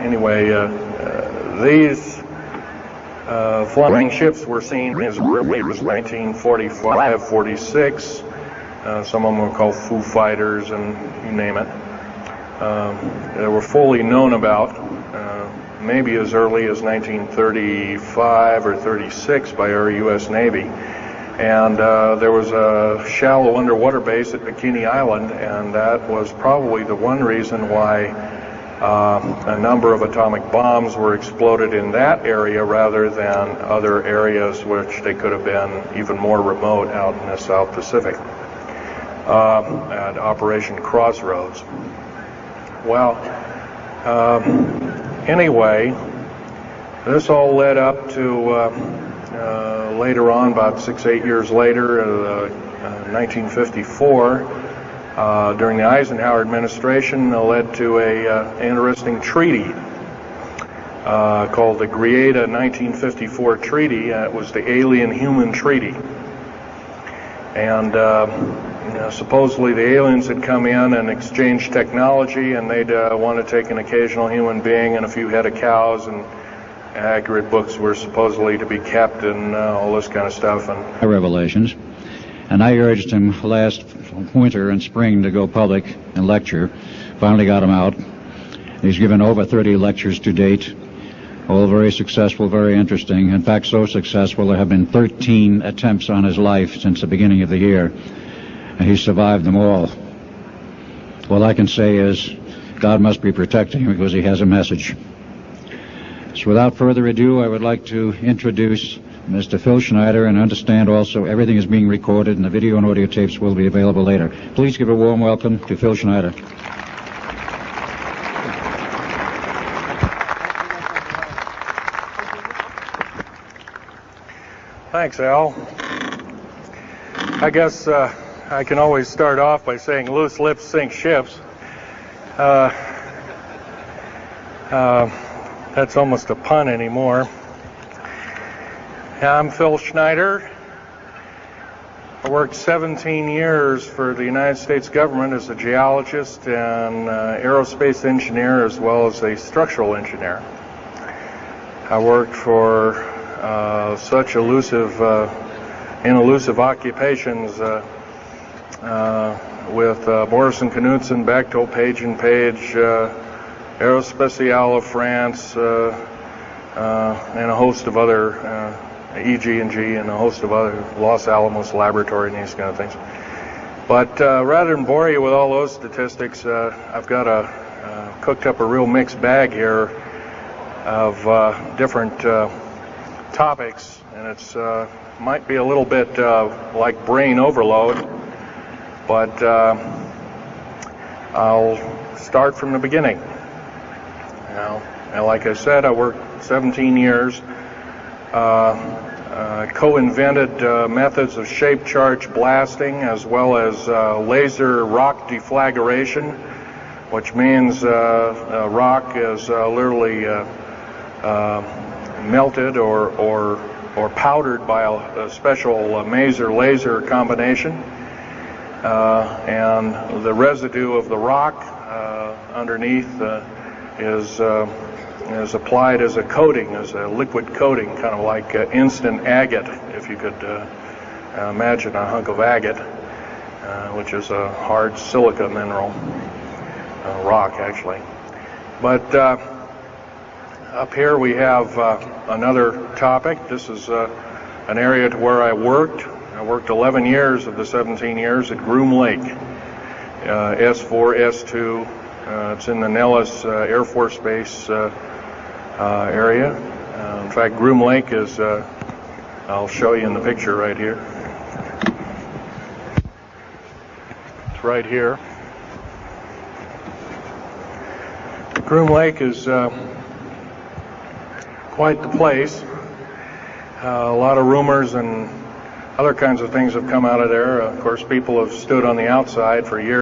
Anyway, these flying ships were seen as early as 1945, 46. Some of them were called Foo Fighters, and you name it. They were fully known about maybe as early as 1935 or 36 by our U.S. Navy. And there was a shallow underwater base at Bikini Island, and that was probably the one reason why a number of atomic bombs were exploded in that area rather than other areas which they could have been even more remote out in the South Pacific at Operation Crossroads. Well, anyway, This all led up to later on, about 6-8 years later, 1954, during the Eisenhower administration, led to an interesting treaty called the Greada 1954 Treaty. It was the Alien-Human Treaty. And supposedly the aliens had come in and exchanged technology, and they'd want to take an occasional human being and a few head of cows, and accurate books were supposedly to be kept, and all this kind of stuff. And revelations. And I urged him last winter and spring to go public and lecture. Finally got him out. He's given over 30 lectures to date, all very successful, very interesting. In fact, so successful there have been 13 attempts on his life since the beginning of the year, and he survived them all. All I can say is God must be protecting him because he has a message. So without further ado, I would like to introduce Mr. Phil Schneider, and understand also everything is being recorded and the video and audio tapes will be available later. Please give a warm welcome to Phil Schneider. Thanks, Al. I guess I can always start off by saying loose lips sink ships. That's almost a pun anymore. I'm Phil Schneider. I worked 17 years for the United States government as a geologist and aerospace engineer, as well as a structural engineer. I worked for such elusive occupations with Morrison Knudsen, Bechtel, Page & Page, Aerospatiale of France, and a host of other EG&G and a host of other, Los Alamos Laboratory and these kind of things. But rather than bore you with all those statistics, I've got cooked up a real mixed bag here of different topics, and it's might be a little bit like brain overload, but I'll start from the beginning. Now, like I said, I worked 17 years. Co-invented methods of shape charge blasting, as well as laser rock deflagration, which means rock is literally melted or powdered by a special maser laser combination, and the residue of the rock underneath is applied as a coating, as a liquid coating, kind of like instant agate, if you could imagine a hunk of agate, which is a hard silica mineral, rock actually. But up here we have another topic. This is an area to where I worked. I worked 11 years of the 17 years at Groom Lake, S4, S2. It's in the Nellis Air Force Base area. In fact, Groom Lake is, I'll show you in the picture right here. It's right here. Groom Lake is quite the place. A lot of rumors and other kinds of things have come out of there. Of course, people have stood on the outside for years.